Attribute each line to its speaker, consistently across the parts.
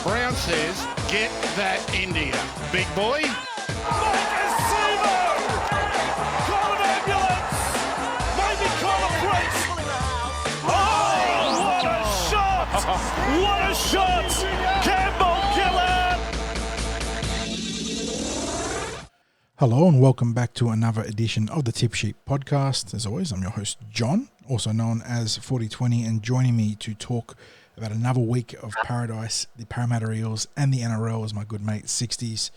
Speaker 1: Brown says, get that India. Big boy.
Speaker 2: Maika Sivo! Call an ambulance! Maybe call a priest! Oh, what a shot! What a shot! Campbell killer!
Speaker 3: Hello and welcome back to another edition of the Tip Sheet podcast. As always, I'm your host, John, also known as 4020, and joining me to talk about another week of paradise, the Parramatta Eels and the NRL is my good mate, Sixties.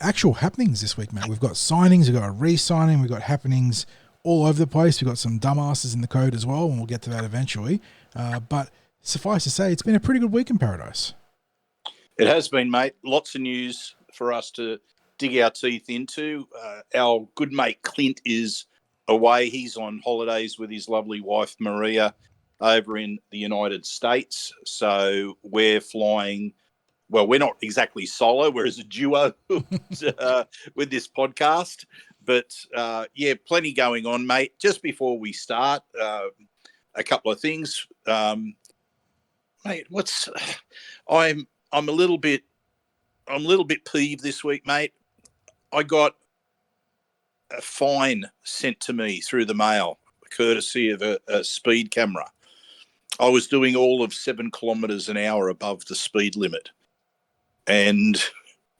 Speaker 3: Actual happenings this week, mate. We've got signings, we've got a re-signing, we've got happenings all over the place. We've got some dumbasses in the code as well, and we'll get to that eventually. But suffice to say, it's been a pretty good week in paradise.
Speaker 4: It has been, mate. Lots of news for us to dig our teeth into. Our good mate Clint is away. He's on holidays with his lovely wife Maria over in the United States. So we're flying. Well, we're not exactly solo. We're as a duo with this podcast. But, yeah, plenty going on, mate. Just before we start, a couple of things. Mate, I'm a little bit peeved this week, mate. I got a fine sent to me through the mail, courtesy of a speed camera. I was doing all of 7 kilometres an hour above the speed limit. And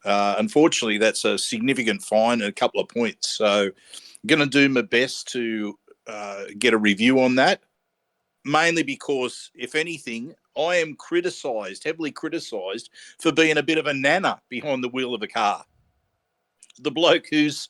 Speaker 4: unfortunately, that's a significant fine and a couple of points. So I'm going to do my best to get a review on that, mainly because, if anything, I am heavily criticised for being a bit of a nana behind the wheel of a car. The bloke who's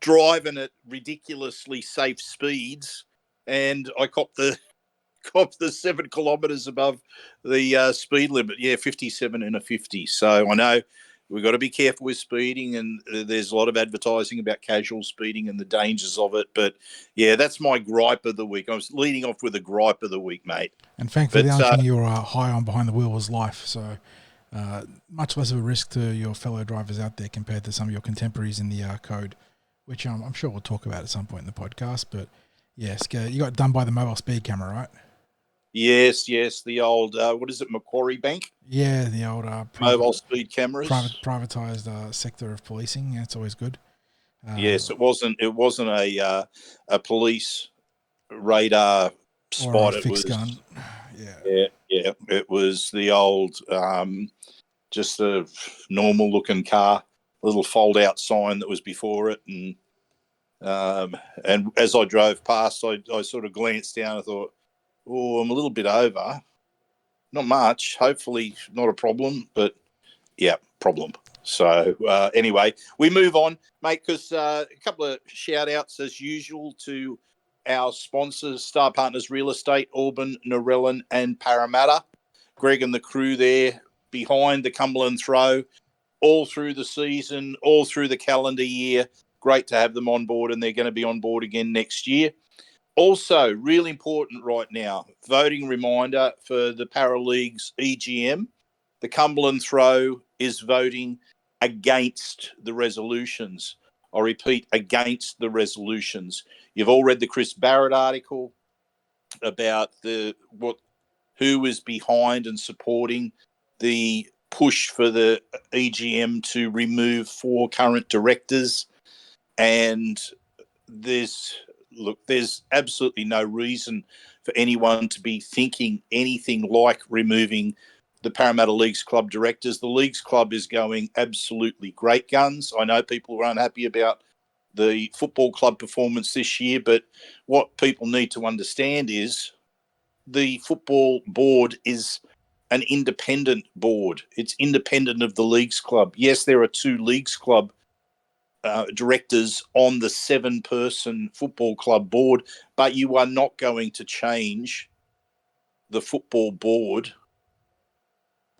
Speaker 4: driving at ridiculously safe speeds, and I copped the 7 kilometres above the speed limit. Yeah, 57 and a 50. So I know we've got to be careful with speeding, and there's a lot of advertising about casual speeding and the dangers of it. But, yeah, that's my gripe of the week. I was leading off with a gripe of the week, mate.
Speaker 3: And thankfully, the only thing you were high on behind the wheel was life. So much less of a risk to your fellow drivers out there compared to some of your contemporaries in the code, which I'm sure we'll talk about at some point in the podcast. But, yes, you got done by the mobile speed camera, right?
Speaker 4: Yes, the old, what is it, Macquarie Bank?
Speaker 3: Yeah, the old
Speaker 4: mobile speed cameras.
Speaker 3: Privatised sector of policing. Yeah, it's always good.
Speaker 4: Yes, it wasn't a police radar spot.
Speaker 3: Or a fixed gun.
Speaker 4: Yeah. It was the old, just a normal looking car, little fold out sign that was before it, and as I drove past, I sort of glanced down and thought, oh, I'm a little bit over. Not much. Hopefully not a problem, but, yeah, problem. So, anyway, we move on, mate, because a couple of shout-outs, as usual, to our sponsors, Star Partners Real Estate, Auburn, Narellan and Parramatta. Greg and the crew there behind the Cumberland Throw all through the season, all through the calendar year. Great to have them on board, and they're going to be on board again next year. Also, really important right now, voting reminder for the Paraleague's EGM. The Cumberland Throw is voting against the resolutions. I repeat, against the resolutions. You've all read the Chris Barrett article about who is behind and supporting the push for the EGM to remove 4 current directors, and there's absolutely no reason for anyone to be thinking anything like removing the Parramatta Leagues Club directors. The Leagues Club is going absolutely great guns. I know people are unhappy about the football club performance this year, but what people need to understand is the football board is an independent board. It's independent of the Leagues Club. Yes, there are 2 Leagues Club directors on the 7-person football club board, but you are not going to change the football board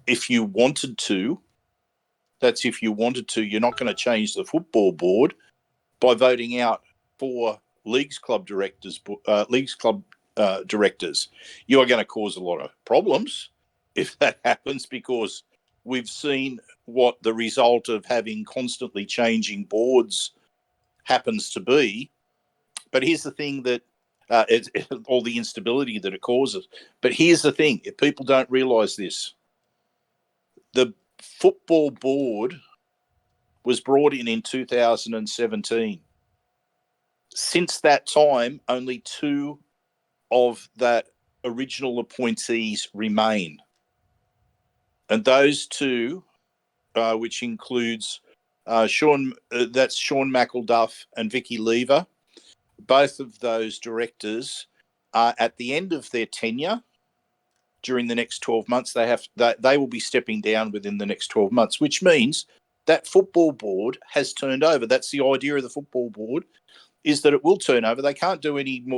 Speaker 4: if you wanted to. That's if you wanted to. You're not going to change the football board by voting out 4 Leagues Club directors. Directors. You are going to cause a lot of problems if that happens, because we've seen what the result of having constantly changing boards happens to be. But here's the thing that all the instability that it causes. But here's the thing: if people don't realise this, the football board was brought in 2017. Since that time, only 2 of that original appointees remain. And those 2, which includes Sean McElduff and Vicky Lever, both of those directors are at the end of their tenure. During the next 12 months, they will be stepping down within the next 12 months, which means that football board has turned over. That's the idea of the football board, is that it will turn over. They can't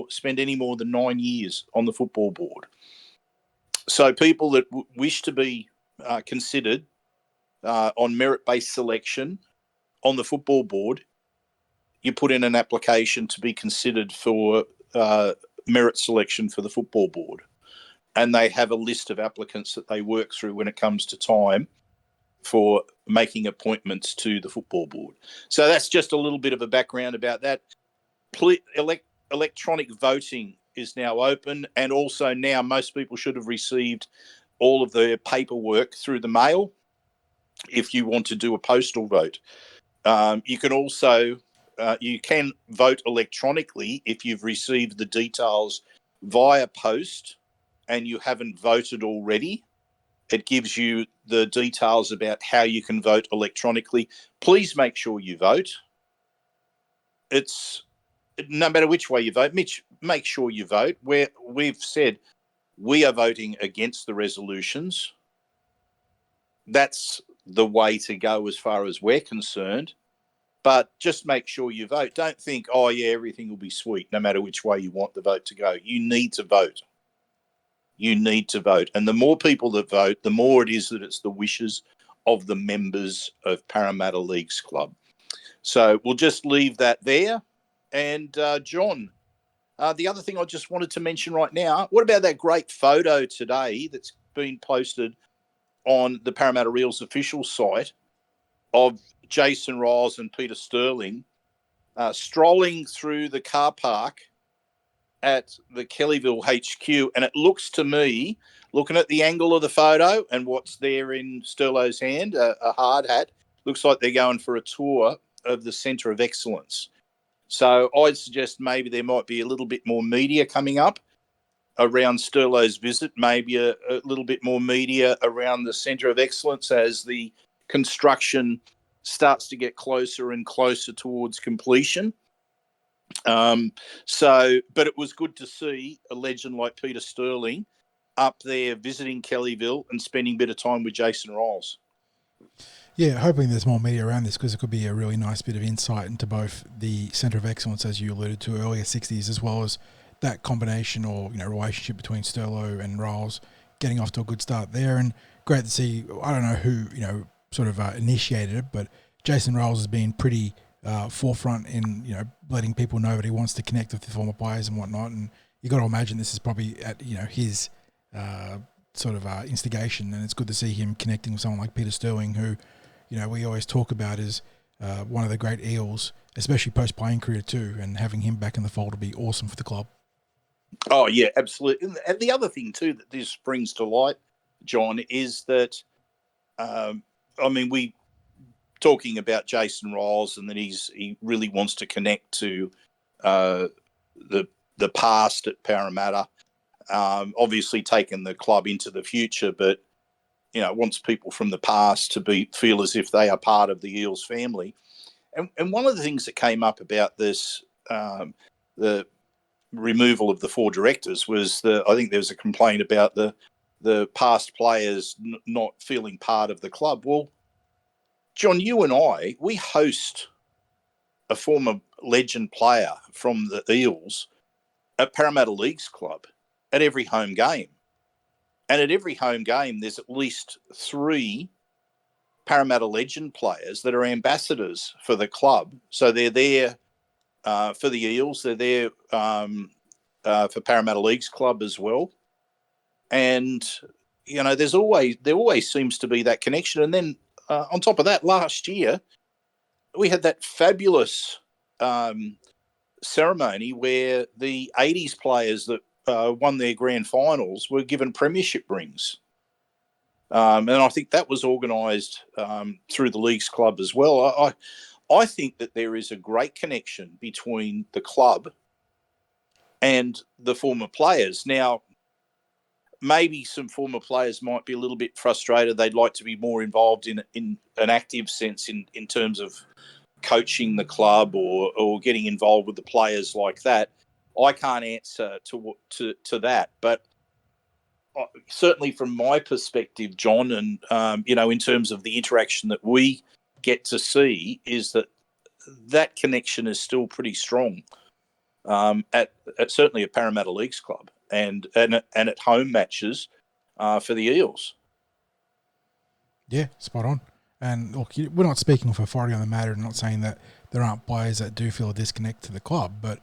Speaker 4: spend any more than 9 years on the football board. So people that wish to be considered on merit-based selection on the football board, you put in an application to be considered for merit selection for the football board. And they have a list of applicants that they work through when it comes to time for making appointments to the football board. So that's just a little bit of a background about that. Electronic voting is now open, and also now most people should have received all of their paperwork through the mail if you want to do a postal vote. You can also you can vote electronically if you've received the details via post and you haven't voted already. It gives you the details about how you can vote electronically. Please make sure you vote. It's no matter which way you vote, Mitch, make sure you vote. We've said we are voting against the resolutions. That's the way to go as far as we're concerned. But just make sure you vote. Don't think, oh, yeah, everything will be sweet, no matter which way you want the vote to go. You need to vote. You need to vote. And the more people that vote, the more it is that it's the wishes of the members of Parramatta Leagues Club. So we'll just leave that there. And John, the other thing I just wanted to mention right now, what about that great photo today that's been posted on the Parramatta Eels official site of Jason Ryles and Peter Sterling strolling through the car park at the Kellyville HQ, and it looks to me, looking at the angle of the photo and what's there in Sterlo's hand, a hard hat, looks like they're going for a tour of the Centre of Excellence. So I'd suggest maybe there might be a little bit more media coming up around Sterlo's visit, maybe a little bit more media around the Centre of Excellence as the construction starts to get closer and closer towards completion. But it was good to see a legend like Peter Sterling up there visiting Kellyville and spending a bit of time with Jason Ryles.
Speaker 3: Yeah, hoping there's more media around this because it could be a really nice bit of insight into both the Centre of Excellence, as you alluded to earlier, 60s, as well as that combination or relationship between Sterlo and Ryles getting off to a good start there. And great to see, I don't know who, sort of initiated it, but Jason Ryles has been pretty forefront in, letting people know that he wants to connect with the former players and whatnot. And you got to imagine this is probably at, his sort of instigation. And it's good to see him connecting with someone like Peter Sterling, who, we always talk about as one of the great Eels, especially post-playing career too, and having him back in the fold would be awesome for the club.
Speaker 4: Oh, yeah, absolutely. And the other thing too that this brings to light, John, is that, we talking about Jason Ryles and that he really wants to connect to the past at Parramatta, obviously taking the club into the future, but wants people from the past to feel as if they are part of the Eels family. And one of the things that came up about this, the removal of the 4 directors, was I think there was a complaint about the past players not feeling part of the club. Well, John, you and I, we host a former legend player from the Eels at Parramatta Leagues Club at every home game. And at every home game, there's at least 3 Parramatta legend players that are ambassadors for the club. So they're there for the Eels. They're there for Parramatta Leagues Club as well. And, there always seems to be that connection. And then on top of that, last year, we had that fabulous ceremony where the 80s players that won their grand finals were given premiership rings. And I think that was organised through the Leagues Club as well. I think that there is a great connection between the club and the former players. Now, maybe some former players might be a little bit frustrated. They'd like to be more involved in an active sense in terms of coaching the club or getting involved with the players like that. I can't answer to that, but certainly from my perspective, John, and in terms of the interaction that we get to see, is that connection is still pretty strong at certainly at Parramatta Leagues Club and at home matches for the Eels.
Speaker 3: Yeah, spot on. And look, we're not speaking for authority on the matter and not saying that there aren't players that do feel a disconnect to the club, but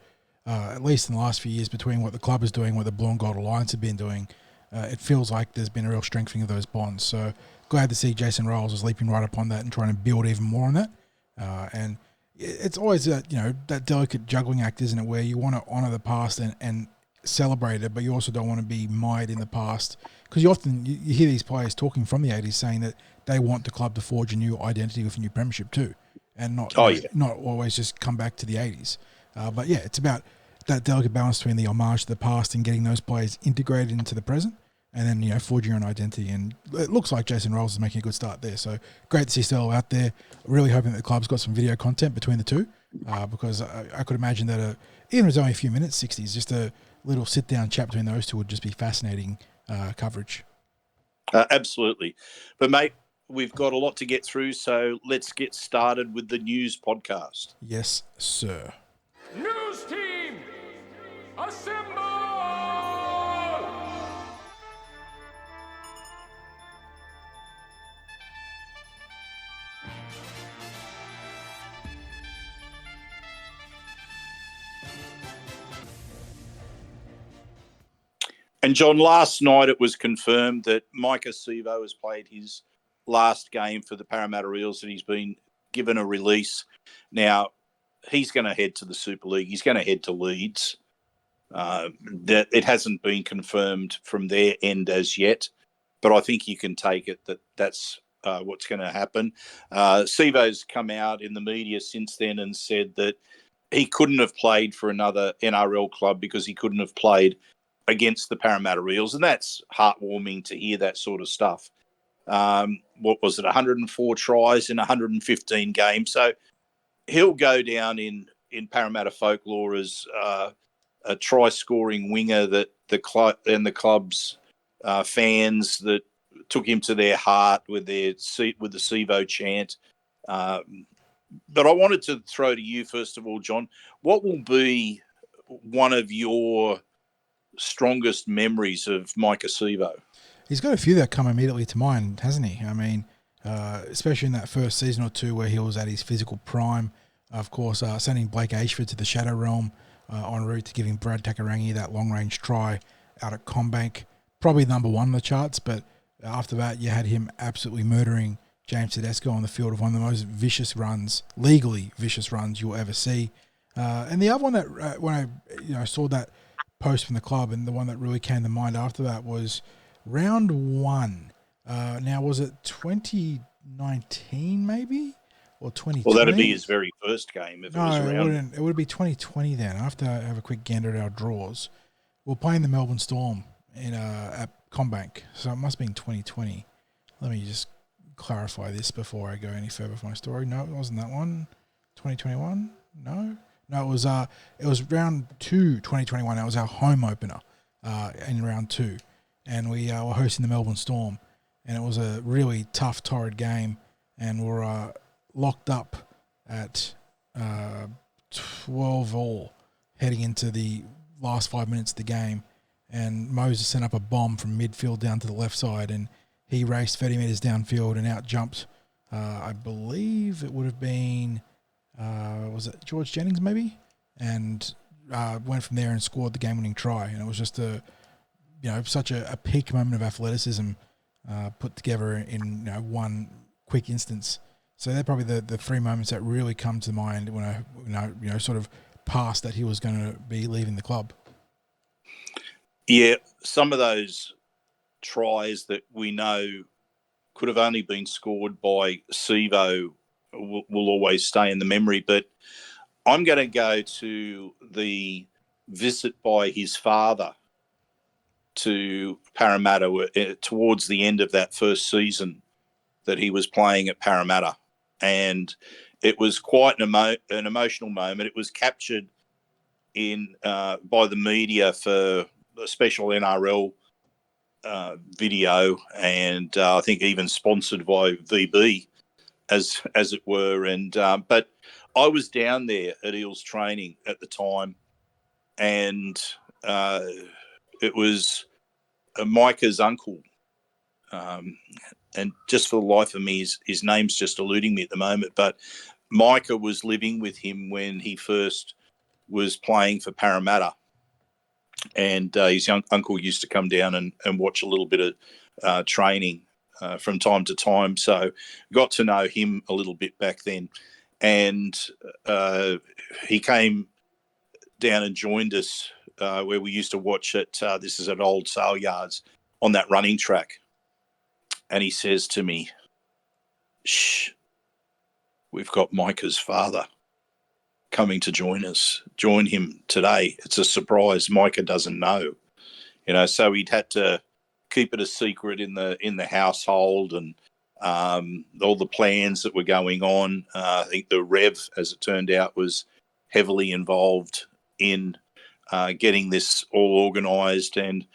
Speaker 3: at least in the last few years, between what the club is doing, what the Blue and Gold Alliance have been doing, it feels like there's been a real strengthening of those bonds. So glad to see Jason Ryles is leaping right upon that and trying to build even more on that. And it's always that delicate juggling act, isn't it, where you want to honour the past and celebrate it, but you also don't want to be mired in the past. Because you hear these players talking from the 80s saying that they want the club to forge a new identity with a new premiership too, and not always just come back to the 80s. But yeah, it's about that delicate balance between the homage to the past and getting those players integrated into the present, and then forging your own identity. And it looks like Jason Ryles is making a good start there. So great to see Stella out there. Really hoping that the club's got some video content between the two, because I could imagine that even if it's only a few minutes, 60s, just a little sit-down chat between those two would just be fascinating coverage.
Speaker 4: Absolutely. But, mate, we've got a lot to get through, so let's get started with the news podcast.
Speaker 3: Yes, sir.
Speaker 2: News team, assemble!
Speaker 4: And, John, last night it was confirmed that Maika Sivo has played his last game for the Parramatta Eels, and he's been given a release. Now, he's going to head to the Super League. He's going to head to Leeds. That it hasn't been confirmed from their end as yet, but I think you can take it that that's what's going to happen. Sivo's come out in the media since then and said that he couldn't have played for another NRL club because he couldn't have played against the Parramatta Eels, and that's heartwarming to hear that sort of stuff. What was it, 104 tries in 115 games? So he'll go down in Parramatta folklore as a try-scoring winger that the club and the club's fans that took him to their heart with the Sivo chant. But I wanted to throw to you, first of all, John, what will be one of your strongest memories of Maika Sivo?
Speaker 3: He's got a few that come immediately to mind, hasn't he? I mean, especially in that first season or two where he was at his physical prime. Of course, sending Blake Ayshford to the Shadow Realm en route to giving Brad Takarangi that long-range try out at Combank. Probably number one on the charts, but after that, you had him absolutely murdering James Tedesco on the field of one of the most vicious runs, legally vicious runs you'll ever see. And the other one that, when I saw that post from the club, and the one that really came to mind after that was round one. Now, was it 2019 maybe? Or 2020?
Speaker 4: Well, that'd be his very first game if it was around.
Speaker 3: It would be 2020 then. I have to have a quick gander at our draws. We're playing the Melbourne Storm at Combank, so it must have been 2020. Let me just clarify this before I go any further with my story. No, it wasn't that one. 2021? No, it was round 2, 2021. That was our home opener in round 2, and we were hosting the Melbourne Storm, and it was a really tough, torrid game, and we're locked up at 12 all heading into the last 5 minutes of the game, and Moses sent up a bomb from midfield down to the left side, and he raced 30 metres downfield and out jumped, I believe it would have been, was it George Jennings maybe? And went from there and scored the game-winning try. And it was just such a peak moment of athleticism put together in one quick instance. So they're probably the three moments that really come to mind when I sort of past that he was going to be leaving the club.
Speaker 4: Yeah, some of those tries that we know could have only been scored by Sivo will always stay in the memory. But I'm going to go to the visit by his father to Parramatta towards the end of that first season that he was playing at Parramatta. And it was quite an emotional moment. It was captured by the media for a special NRL video, and I think even sponsored by VB, as it were. And but I was down there at Eels training at the time, and it was Maika's uncle. And just for the life of me, his name's just eluding me at the moment. But Maika was living with him when he first was playing for Parramatta. And his uncle used to come down and watch a little bit of training from time to time. So got to know him a little bit back then. And he came down and joined us where we used to watch it. This is at Old Sale Yards on that running track. And he says to me, "Shh, we've got Maika's father coming to join him today. It's a surprise. Maika doesn't know." So he'd had to keep it a secret in the household, and all the plans that were going on. I think the Rev, as it turned out, was heavily involved in getting this all organised. And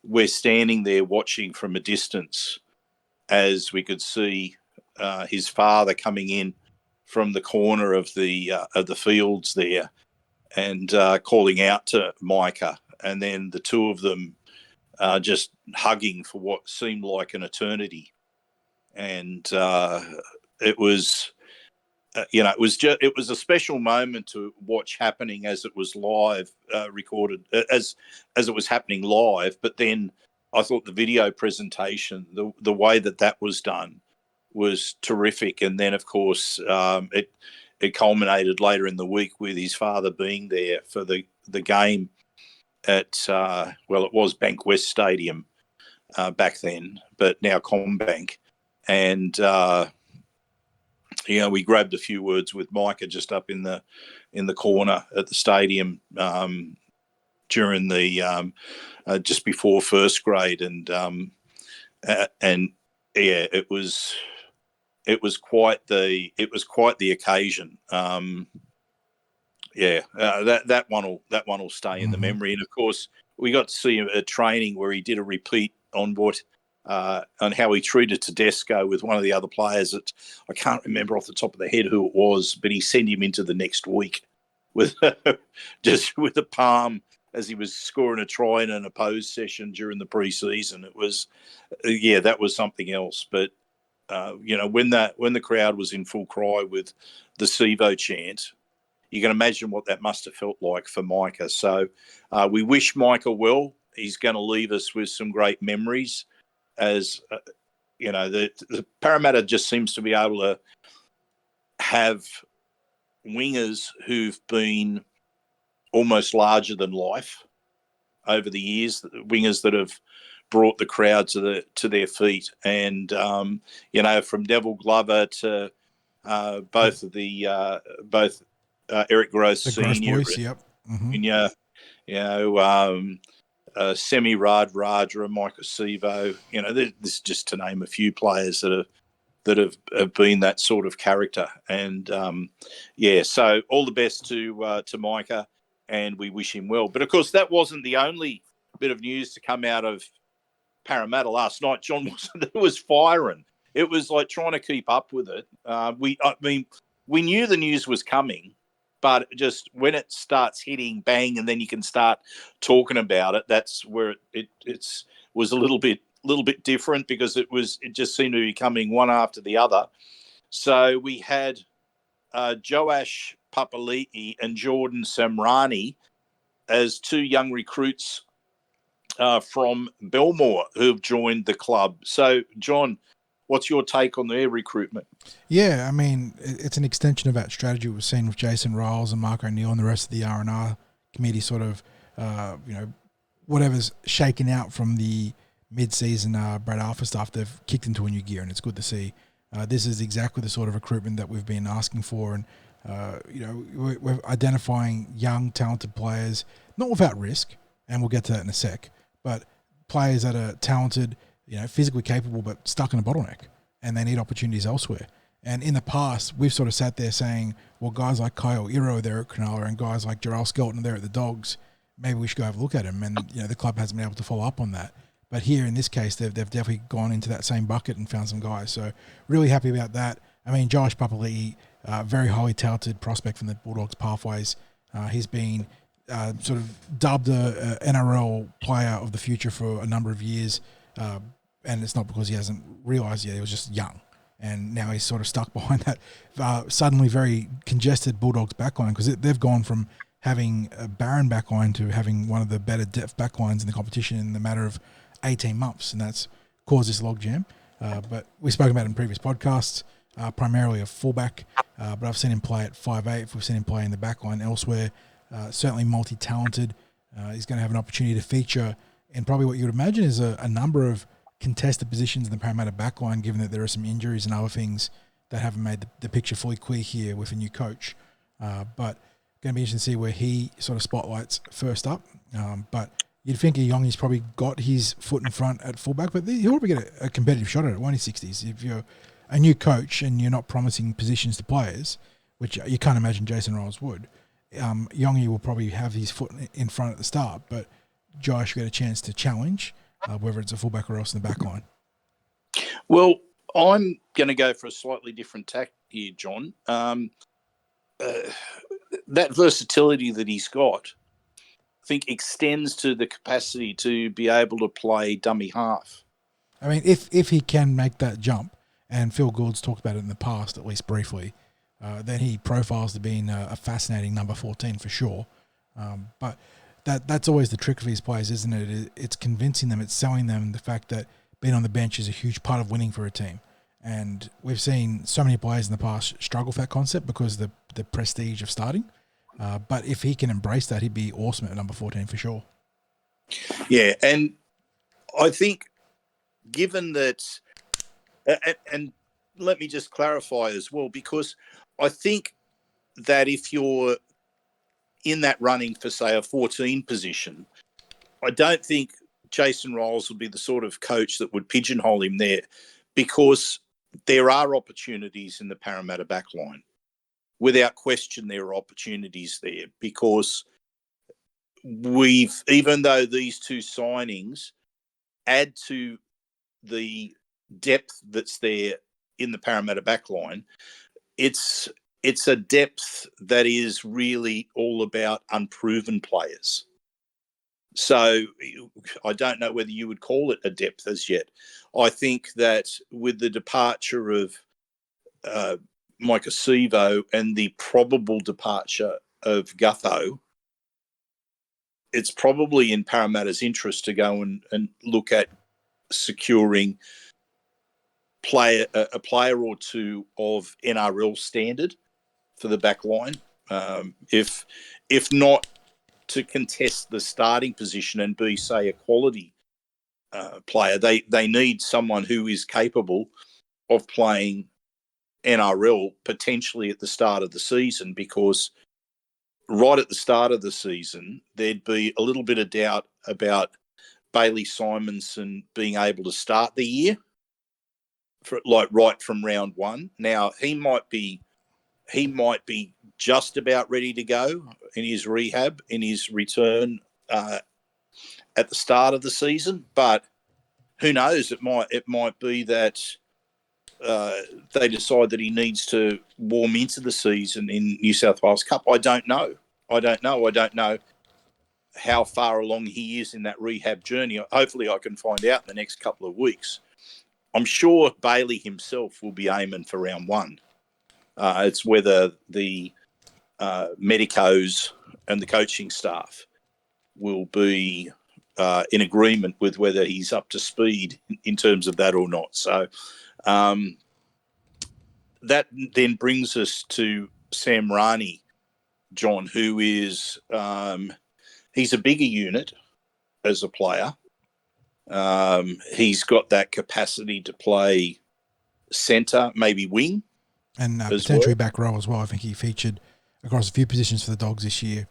Speaker 4: we're standing there watching from a distance as we could see his father coming in from the corner of the fields there, and calling out to Maika, and then the two of them just hugging for what seemed like an eternity. And it was, it was a special moment to watch happening as it was live, recorded as it was happening live. But then I thought the video presentation, the way that was done, was terrific. And then, of course, it culminated later in the week with his father being there for the game at, it was Bank West Stadium back then, but now CommBank. And, we grabbed a few words with Maika just up in the corner at the stadium during the just before first grade. And yeah, it was quite the occasion. That one will stay in the memory. And of course, we got to see a training where he did a repeat on on how he treated Tedesco with one of the other players. That I can't remember off the top of the head who it was, but he sent him into the next week with just with a palm as he was scoring a try in an opposed session during the preseason. It was, that was something else. But when the crowd was in full cry with the Sivo chant, you can imagine what that must have felt like for Maika. So we wish Maika well. He's going to leave us with some great memories. As the Parramatta just seems to be able to have wingers who've been almost larger than life over the years. Wingers that have brought the crowd to their feet, and from Neville Glover to both Eric Gross Senior,
Speaker 3: Boys, yep.
Speaker 4: Semi Raja, Maika Sivo. This is just to name a few players that have been that sort of character. And so all the best to Maika, and we wish him well. But of course, that wasn't the only bit of news to come out of Parramatta last night. John, it was firing. It was like trying to keep up with it. We knew the news was coming, but just when it starts hitting bang, and then you can start talking about it, that's where it was a little bit different, because it just seemed to be coming one after the other. So we had Joash Papali'i and Jordan Samrani as two young recruits from Belmore who've joined the club. So, John, what's your take on their recruitment?
Speaker 3: Yeah, I mean, it's an extension of that strategy we've seen with Jason Ryles and Mark O'Neill and the rest of the R&R committee, sort of, whatever's shaken out from the mid-season Brad Alpha stuff, they've kicked into a new gear, and it's good to see. This is exactly the sort of recruitment that we've been asking for, and we're identifying young, talented players, not without risk, and we'll get to that in a sec, but players that are talented, physically capable, but stuck in a bottleneck, and they need opportunities elsewhere. And in the past, we've sort of sat there saying, well, guys like Kyle Iro there at Cronulla and guys like Jarrell Skelton there at the Dogs, maybe we should go have a look at him. And, the club hasn't been able to follow up on that. But here in this case, they've definitely gone into that same bucket and found some guys. So really happy about that. I mean, Joash Papali'i, very highly touted prospect from the Bulldogs pathways. He's been sort of dubbed a NRL player of the future for a number of years. And it's not because he hasn't realised yet, he was just young. And now he's sort of stuck behind that suddenly very congested Bulldogs backline, because they've gone from having a barren backline to having one of the better depth backlines in the competition in the matter of 18 months, and that's caused this logjam. But we spoke about it in previous podcasts, primarily a fullback, but I've seen him play at 5'8", we've seen him play in the backline elsewhere, certainly multi-talented. He's going to have an opportunity to feature in probably what you would imagine is a number of contested positions in the Parramatta backline, given that there are some injuries and other things that haven't made the picture fully clear here with a new coach. But going to be interesting to see where he sort of spotlights first up. But you'd think Yongi's probably got his foot in front at fullback, but he'll probably get a competitive shot at it, won't he, 60s? If you're a new coach and you're not promising positions to players, which you can't imagine Jason Ryles would, Yongi will probably have his foot in front at the start, but Joash will get a chance to challenge, whether it's a fullback or else in the back line.
Speaker 4: Well, I'm going to go for a slightly different tack here, John. That versatility that he's got, I think, extends to the capacity to be able to play dummy half.
Speaker 3: I mean, if he can make that jump, and Phil Gould's talked about it in the past, at least briefly, then he profiles to being a fascinating number 14 for sure. But that's always the trick of these players, isn't it? It's convincing them, it's selling them the fact that being on the bench is a huge part of winning for a team. And we've seen so many players in the past struggle with that concept because of the prestige of starting. But if he can embrace that, he'd be awesome at number 14 for sure.
Speaker 4: Yeah, and I think given that, and let me just clarify as well, because I think that if you're in that running for, say, a 14 position, I don't think Jason Ryles would be the sort of coach that would pigeonhole him there, because there are opportunities in the Parramatta backline. Without question, there are opportunities there, because even though these two signings add to the depth that's there in the Parramatta backline, it's a depth that is really all about unproven players. So I don't know whether you would call it a depth as yet. I think that with the departure of Maika Sivo and the probable departure of Gutho, it's probably in Parramatta's interest to go and look at securing a player or two of NRL standard for the back line. If not to contest the starting position and be, say, a quality player, they need someone who is capable of playing NRL potentially at the start of the season, because right at the start of the season, there'd be a little bit of doubt about Bailey Simonson being able to start the year, right from round one. Now, he might be just about ready to go in his rehab, in his return at the start of the season, but who knows? It might be that they decide that he needs to warm into the season in New South Wales Cup. I don't know how far along he is in that rehab journey. Hopefully I can find out in the next couple of weeks. I'm sure Bailey himself will be aiming for round one. It's whether the medicos and the coaching staff will be in agreement with whether he's up to speed in terms of that or not. So That then brings us to Samrani, John, who is he's a bigger unit as a player. He's got that capacity to play centre, maybe wing,
Speaker 3: and
Speaker 4: as
Speaker 3: potentially
Speaker 4: well.
Speaker 3: back row as well. I think he featured across a few positions for the Dogs this year.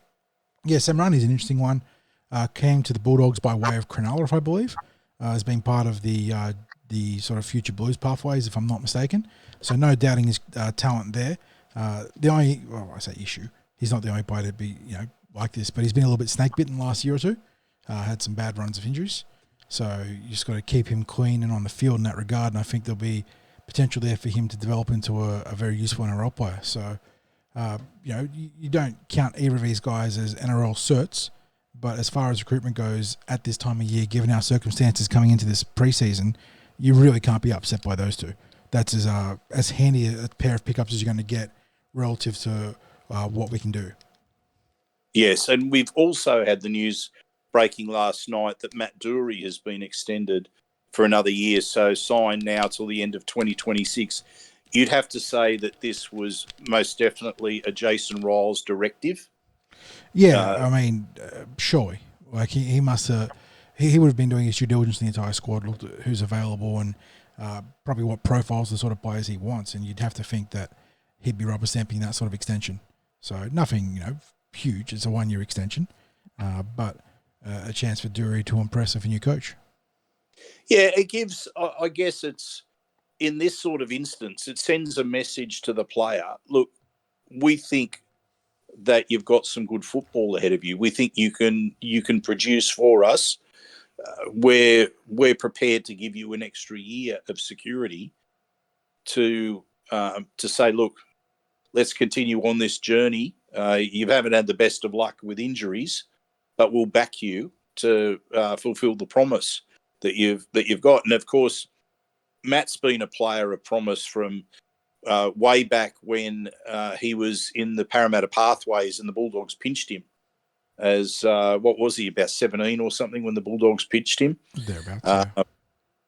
Speaker 3: Yeah, Samrani's an interesting one. Came to the Bulldogs by way of Cronulla, if I believe. Has been part of the sort of future Blues pathways, if I'm not mistaken. So no doubting his talent there. The only, I say issue, he's not the only player to be like this, but he's been a little bit snake bitten last year or two. Had some bad runs of injuries. So you just got to keep him clean and on the field in that regard. And I think there'll be potential there for him to develop into a very useful NRL player. So, you don't count either of these guys as NRL certs, but as far as recruitment goes at this time of year, given our circumstances coming into this preseason, you really can't be upset by those two. That's as handy a pair of pickups as you're going to get relative to what we can do.
Speaker 4: Yes, and we've also had the news breaking last night that Matt Doorey has been extended for another year, so signed now till the end of 2026. You'd have to say that this was most definitely a Jason Ryles directive.
Speaker 3: Yeah, surely. Like he must have, he would have been doing his due diligence in the entire squad, looked at who's available and probably what profiles the sort of players he wants, and you'd have to think that he'd be rubber stamping that sort of extension. So nothing, huge. It's a 1-year extension, but a chance for Doorey to impress with a new coach.
Speaker 4: Yeah, it gives, I guess it's, in this sort of instance, it sends a message to the player. Look, we think that you've got some good football ahead of you. We think you can produce for us. We're prepared to give you an extra year of security to say, look, let's continue on this journey. You haven't had the best of luck with injuries, but we'll back you to fulfil the promise that you've got. And of course, Matt's been a player of promise from way back when he was in the Parramatta pathways and the Bulldogs pinched him as, what was he, about 17 or something when the Bulldogs pitched him?
Speaker 3: Thereabouts, yeah.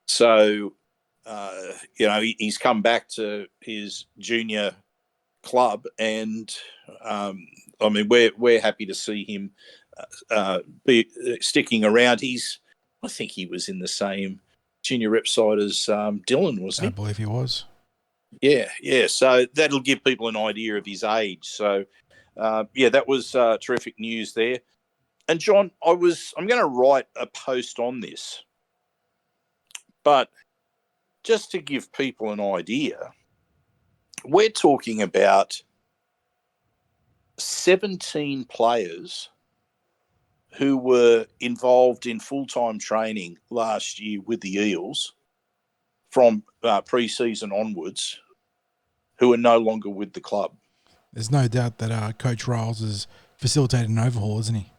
Speaker 4: So, he's come back to his junior club and, we're happy to see him be sticking around. I think he was in the same junior rep side as Dylan, wasn't he?
Speaker 3: I believe he was.
Speaker 4: Yeah. So that'll give people an idea of his age. So, that was terrific news there. And John, I'm going to write a post on this, but just to give people an idea, we're talking about 17 players who were involved in full-time training last year with the Eels from pre-season onwards who are no longer with the club.
Speaker 3: There's no doubt that Coach Ryles is facilitating an overhaul, isn't he?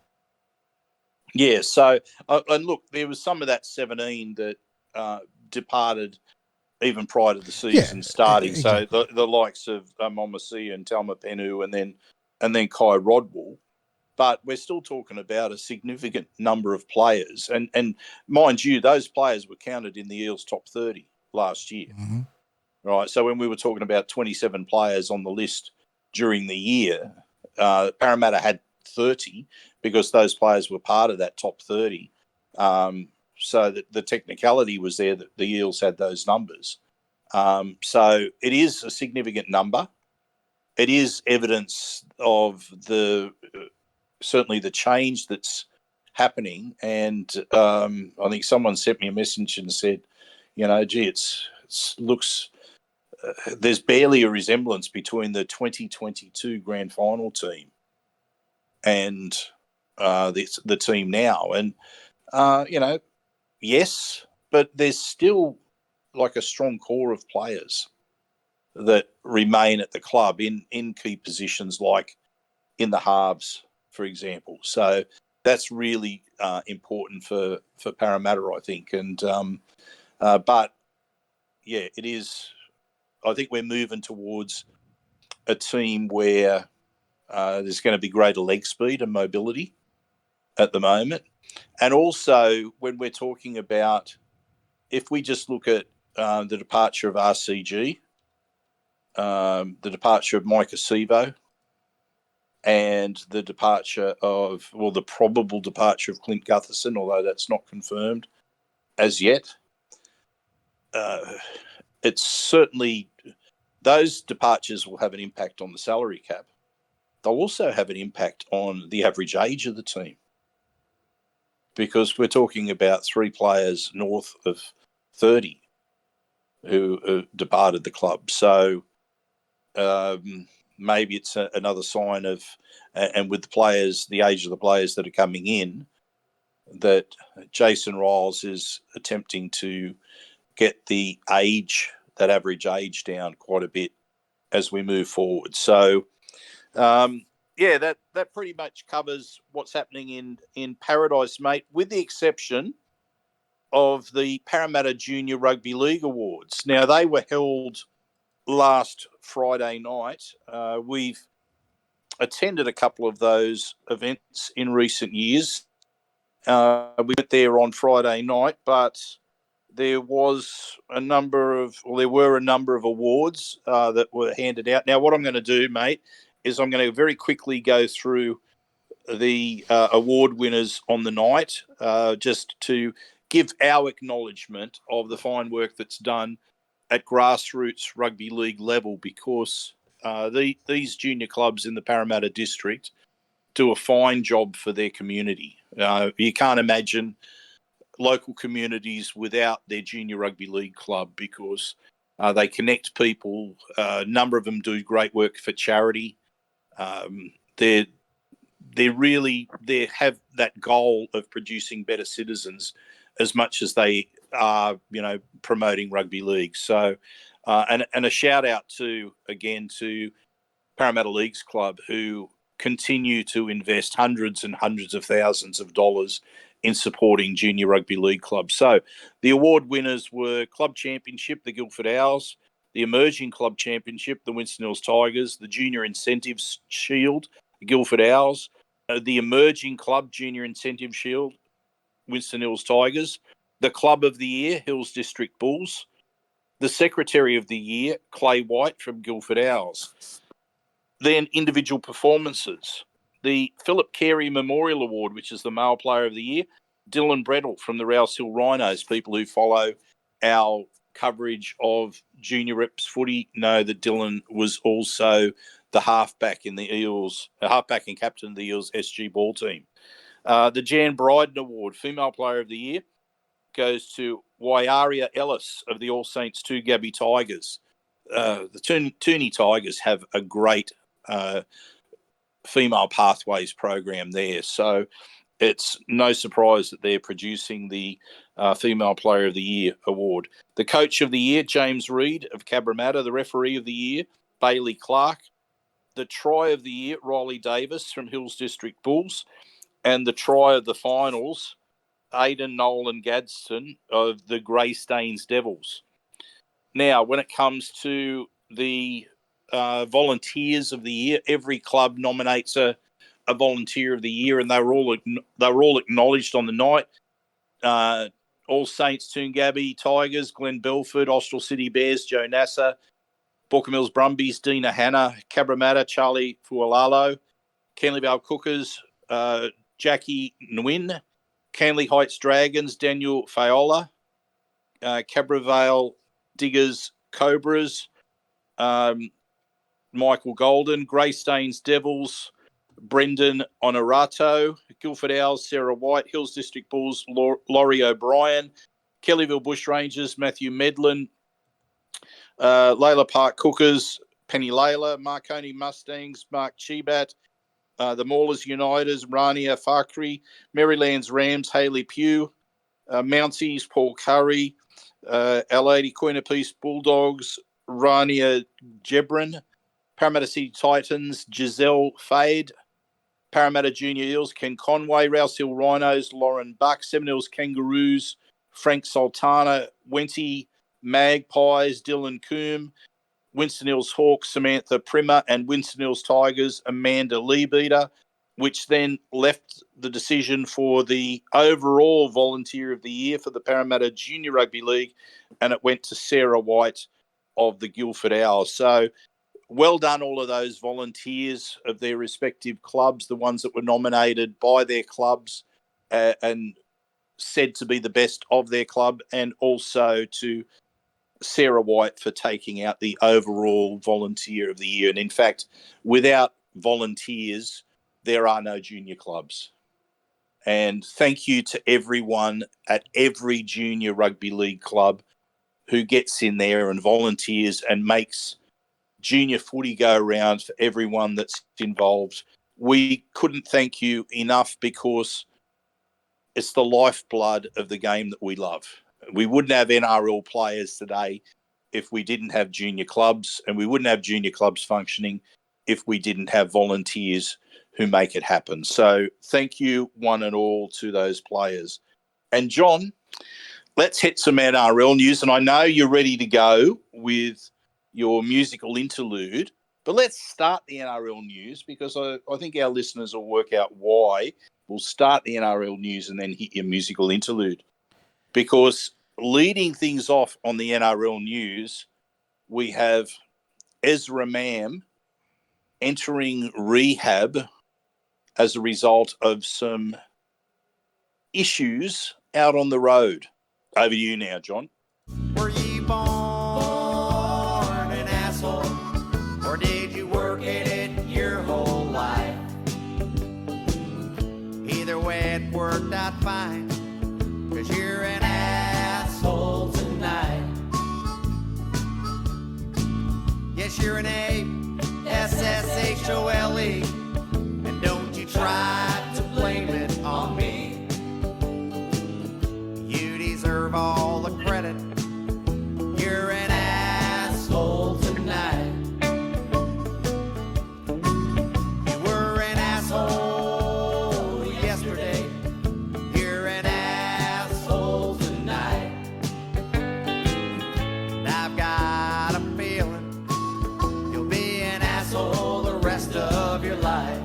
Speaker 4: Yeah, so, and look, there was some of that 17 that departed even prior to the season starting. Exactly. So the likes of Momasi and Talma Penu and then Kai Rodwell. But we're still talking about a significant number of players. And mind you, those players were counted in the Eels top 30 last year.
Speaker 3: Mm-hmm.
Speaker 4: Right. So when we were talking about 27 players on the list during the year, Parramatta had 30 because those players were part of that top 30. So that the technicality was there that the Eels had those numbers. So it is a significant number. It is evidence of certainly the change that's happening. And I think someone sent me a message and said, it looks, there's barely a resemblance between the 2022 grand final team and the team now. And, yes, but there's still like a strong core of players that remain at the club in key positions, like in the halves, for example. So that's really important for Parramatta, I think. And but yeah, it is. I think we're moving towards a team where there's going to be greater leg speed and mobility at the moment. And also, when we're talking about, if we just look at the departure of RCG, the departure of Maika Sivo, and the probable departure of Clint Gutherson, although that's not confirmed as yet. It's certainly, those departures will have an impact on the salary cap. They'll also have an impact on the average age of the team, because we're talking about 3 players north of 30 who departed the club. So maybe it's another sign of, and with the players, the age of the players that are coming in, that Jason Ryles is attempting to get the age, that average age, down quite a bit as we move forward. So, that pretty much covers what's happening in Paradise, mate, with the exception of the Parramatta Junior Rugby League Awards. Now, they were held last Friday night. We've attended a couple of those events in recent years. We went there on Friday night, but there were a number of awards that were handed out. Now, what I'm going to do, mate, is I'm going to very quickly go through the award winners on the night, just to give our acknowledgement of the fine work that's done at grassroots rugby league level, because these junior clubs in the Parramatta district do a fine job for their community. You can't imagine local communities without their junior rugby league club, because they connect people. A number of them do great work for charity. They have that goal of producing better citizens as much as they are, promoting rugby league. So, and a shout out to Parramatta Leagues Club, who continue to invest hundreds and hundreds of thousands of dollars in supporting junior rugby league clubs. So the award winners were Club Championship, the Guildford Owls; the Emerging Club Championship, the Winston Hills Tigers; the Junior Incentives Shield, the Guildford Owls; the Emerging Club Junior Incentive Shield, Winston Hills Tigers; the Club of the Year, Hills District Bulls; the Secretary of the Year, Clay White from Guildford Owls. Then individual performances. The Philip Carey Memorial Award, which is the Male Player of the Year, Dylan Brettle from the Rouse Hill Rhinos. People who follow our coverage of junior reps footy know that Dylan was also the halfback in the Eels, halfback and captain of the Eels SG ball team. The Jan Bryden Award, Female Player of the Year, goes to Waiaria Ellis of the All Saints 2 Gabby Tigers. The Toonie Tigers have a great female pathways program there, so it's no surprise that they're producing the Female Player of the Year award. The Coach of the Year, James Reid of Cabramatta. The Referee of the Year, Bailey Clark. The Try of the Year, Riley Davis from Hills District Bulls. And the Try of the Finals, Aidan Nolan Gadsden of the Grey Stains Devils. Now, when it comes to the Volunteers of the Year, every club nominates a Volunteer of the Year, and they were all acknowledged on the night. All Saints, Toongabbie Tigers, Glen Belford, Austral City Bears, Joe Nasser; Booker Mills Brumbies, Dina Hanna; Cabramatta, Charlie Fualalo; Canley Vale Cookers, Jackie Nguyen; Canley Heights Dragons, Daniel Fayola; Cabra Vale Diggers Cobras, Michael Golden; Grey Stains Devils, Brendan Honorato; Guildford Owls, Sarah White; Hills District Bulls, Laurie O'Brien; Kellyville Bushrangers, Matthew Medlin; Layla Park Cookers, Penny Layla; Marconi Mustangs, Mark Chebat; the Maulers Uniteds, Rania Fakri; Marylands Rams, Hayley Pugh; Mounties, Paul Curry; Our Lady Queen of Peace Bulldogs, Rania Jebrin; Parramatta City Titans, Giselle Fade; Parramatta Junior Eels, Ken Conway; Rouse Hill Rhinos, Lauren Buck; Seven Hills Kangaroos, Frank Sultana; Wenty Magpies, Dylan Coombe; Winston Hills Hawks, Samantha Primer; and Winston Hills Tigers, Amanda Leabeater. which then left the decision for the overall volunteer of the year for the Parramatta Junior Rugby League, and it went to Sarah White of the Guildford Owls. So well done, all of those volunteers of their respective clubs, the ones that were nominated by their clubs and said to be the best of their club, and also to Sarah White for taking out the overall volunteer of the year. And in fact, without volunteers, there are no junior clubs. And thank you to everyone at every junior rugby league club who gets in there and volunteers and makes junior footy go around for everyone that's involved. We couldn't thank you enough, because it's the lifeblood of the game that we love. We wouldn't have NRL players today if we didn't have junior clubs, and we wouldn't have junior clubs functioning if we didn't have volunteers who make it happen. So thank you, one and all, to those players. And John, let's hit some NRL news. And I know you're ready to go with your musical interlude, but let's start the NRL news, because I think our listeners will work out why. We'll start the NRL news and then hit your musical interlude. Because leading things off on the NRL news, we have Ezra Mam entering rehab as a result of some issues out on the road. Over to you now, John.
Speaker 5: Were you born an asshole, or did you work at it your whole life? Either way, it worked out fine, 'cause you're an asshole tonight. Yes, you're an A-S-S-H-O-L-E, and don't you try to blame it on me. You deserve all the credit. You're an asshole tonight. You were an asshole yesterday. You're an asshole tonight. And I've got a feeling you'll be an asshole the rest of your life.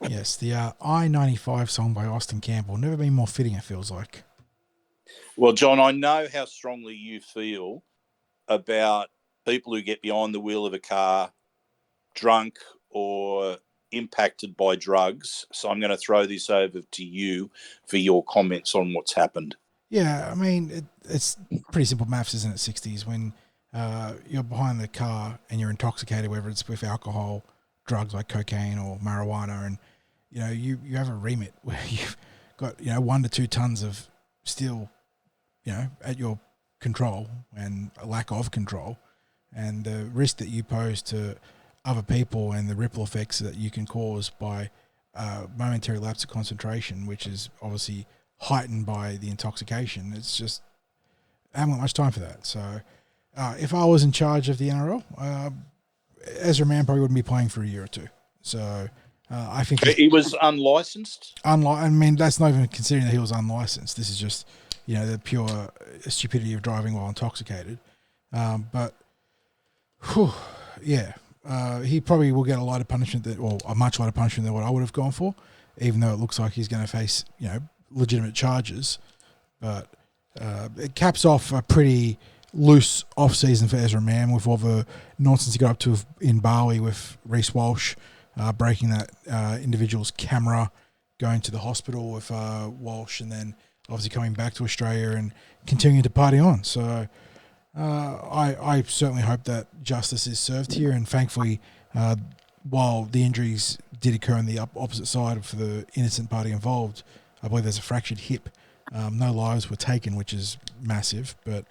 Speaker 3: Yes, the I-95 song by Austin Campbell. Never been more fitting, it feels like.
Speaker 4: Well, John, I know how strongly you feel about people who get behind the wheel of a car drunk or impacted by drugs. So I'm going to throw this over to you for your comments on what's happened.
Speaker 3: Yeah, I mean, it's pretty simple maths, isn't it, 60s? When you're behind the car and you're intoxicated, whether it's with alcohol, drugs like cocaine or marijuana, and, you know, you have a remit where you've got, 1 to 2 tons of steel, at your control, and a lack of control, and the risk that you pose to other people and the ripple effects that you can cause by momentary lapse of concentration, which is obviously heightened by the intoxication. It's just, I haven't got much time for that. So if I was in charge of the NRL, Ezra Mam probably wouldn't be playing for a year or two. So I think
Speaker 4: he was unlicensed.
Speaker 3: I mean, that's not even considering that he was unlicensed. This is just, the pure stupidity of driving while intoxicated. But, he probably will get a lighter punishment a much lighter punishment than what I would have gone for, even though it looks like he's going to face, legitimate charges. But it caps off a pretty loose off-season for Ezra Mam, with all the nonsense he got up to in Bali with Reece Walsh, breaking that individual's camera, going to the hospital with Walsh, and then obviously coming back to Australia and continuing to party on. So I certainly hope that justice is served here, and thankfully, while the injuries did occur on the opposite side for the innocent party involved, I believe there's a fractured hip. No lives were taken, which is massive, but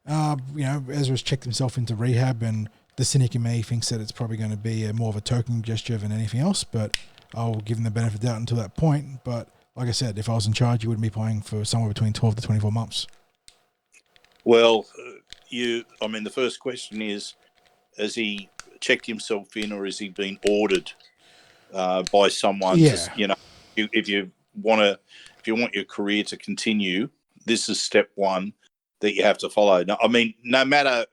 Speaker 3: Ezra's checked himself into rehab, and the cynic in me thinks that it's probably going to be more of a token gesture than anything else, but I'll give him the benefit of the doubt until that point. But like I said, if I was in charge, you wouldn't be playing for somewhere between 12 to 24 months.
Speaker 4: Well, the first question is, has he checked himself in, or has he been ordered by someone?
Speaker 3: Yeah.
Speaker 4: If you want your career to continue, this is step one that you have to follow. No matter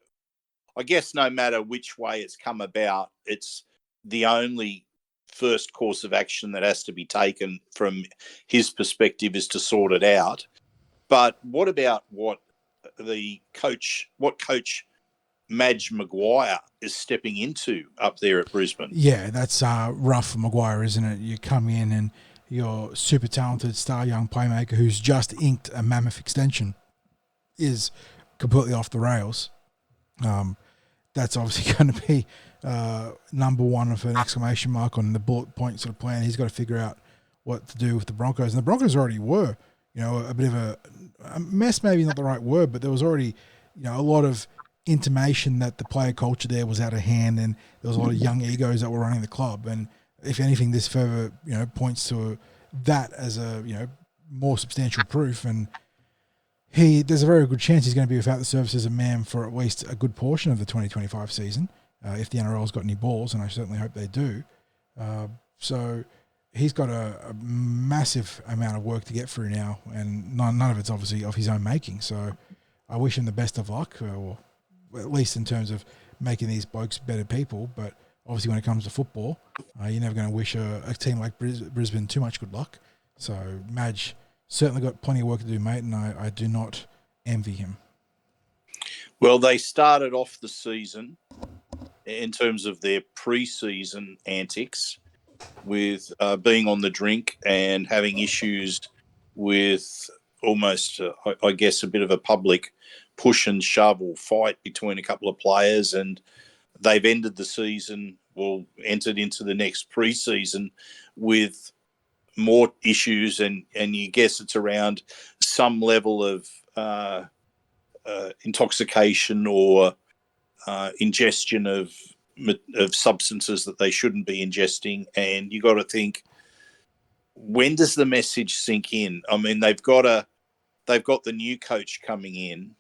Speaker 4: which way it's come about, it's the only first course of action that has to be taken from his perspective is to sort it out. But what about what Coach Madge Maguire is stepping into up there at Brisbane?
Speaker 3: Yeah, that's rough for Maguire, isn't it? You come in and your super talented star young playmaker who's just inked a mammoth extension is completely off the rails. That's obviously going to be number one with an exclamation mark on the bullet point sort of plan. He's got to figure out what to do with the Broncos. And the Broncos already were, a bit of a mess, maybe not the right word, but there was already, a lot of intimation that the player culture there was out of hand, and there was a lot of young egos that were running the club. And if anything, this further, points to that as a, more substantial proof. And there's a very good chance he's going to be without the services of Mam for at least a good portion of the 2025 season, if the NRL's got any balls, and I certainly hope they do. So he's got a massive amount of work to get through now, and none of it's obviously of his own making. So I wish him the best of luck, or at least in terms of making these blokes better people. But obviously when it comes to football, you're never going to wish a team like Brisbane too much good luck. So Madge certainly got plenty of work to do, mate, and I do not envy him.
Speaker 4: Well, they started off the season in terms of their pre-season antics with being on the drink and having issues with almost, I guess, a bit of a public push and shove or fight between a couple of players, and they've ended the season, entered into the next pre-season with more issues, and you guess it's around some level of intoxication or ingestion of substances that they shouldn't be ingesting. And you got to think, when does the message sink in? I mean, they've got the new coach coming in.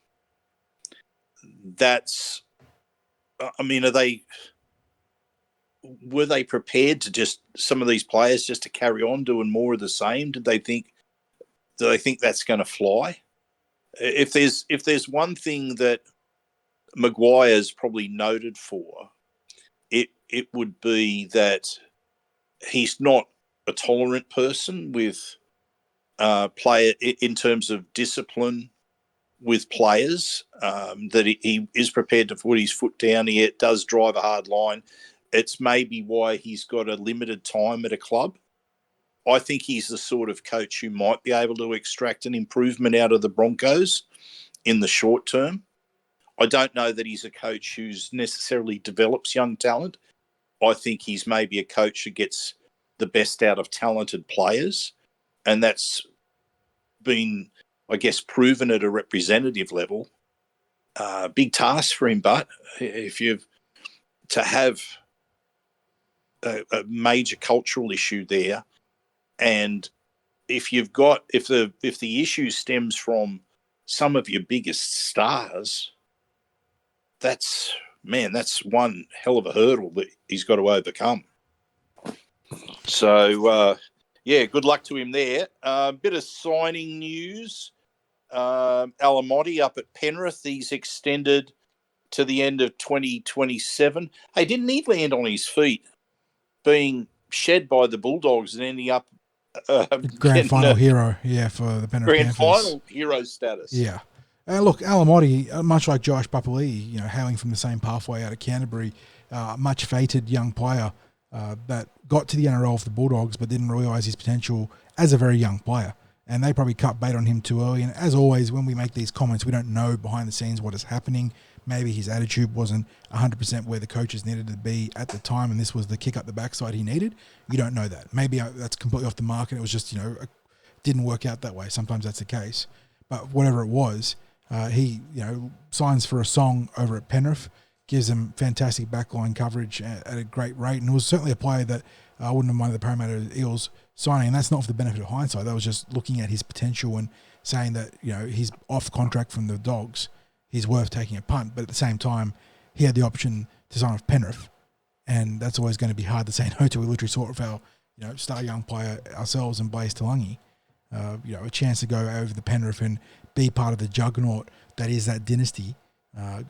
Speaker 4: Were they prepared to just, some of these players just to carry on doing more of the same? Do they think that's going to fly? If there's one thing that Maguire's probably noted for, it would be that he's not a tolerant person with player in terms of discipline with players, that he is prepared to put his foot down. He does drive a hard line. It's maybe why he's got a limited time at a club. I think he's the sort of coach who might be able to extract an improvement out of the Broncos in the short term. I don't know that he's a coach who's necessarily develops young talent. I think he's maybe a coach who gets the best out of talented players, and that's been, I guess, proven at a representative level. Big task for him, but if you've to have a major cultural issue there, and if the issue stems from some of your biggest stars, that's one hell of a hurdle that he's got to overcome. So, good luck to him there. Bit of signing news. Alamotti up at Penrith. He's extended to the end of 2027. Hey, didn't he land on his feet being shed by the Bulldogs and ending up
Speaker 3: grand final hero, for the Penrith
Speaker 4: Panthers. Final hero status.
Speaker 3: Yeah. Look, Alamotti, much like Joash Papali'i, hailing from the same pathway out of Canterbury, much fated young player that got to the NRL for the Bulldogs but didn't realise his potential as a very young player. And they probably cut bait on him too early. And as always, when we make these comments, we don't know behind the scenes what is happening. Maybe his attitude wasn't 100% where the coaches needed to be at the time, and this was the kick up the backside he needed. You don't know that. Maybe that's completely off the mark, and it was just, didn't work out that way. Sometimes that's the case. But whatever it was, he, signs for a song over at Penrith, gives them fantastic backline coverage at a great rate, and it was certainly a player that I wouldn't have minded the Parramatta Eels signing, and that's not for the benefit of hindsight. That was just looking at his potential and saying that, he's off contract from the Dogs. He's worth taking a punt, but at the same time, he had the option to sign with Penrith, and that's always going to be hard to say no to. We literally saw it with our, star young player ourselves and Blaze Talangi, a chance to go over the Penrith and be part of the juggernaut that is that dynasty.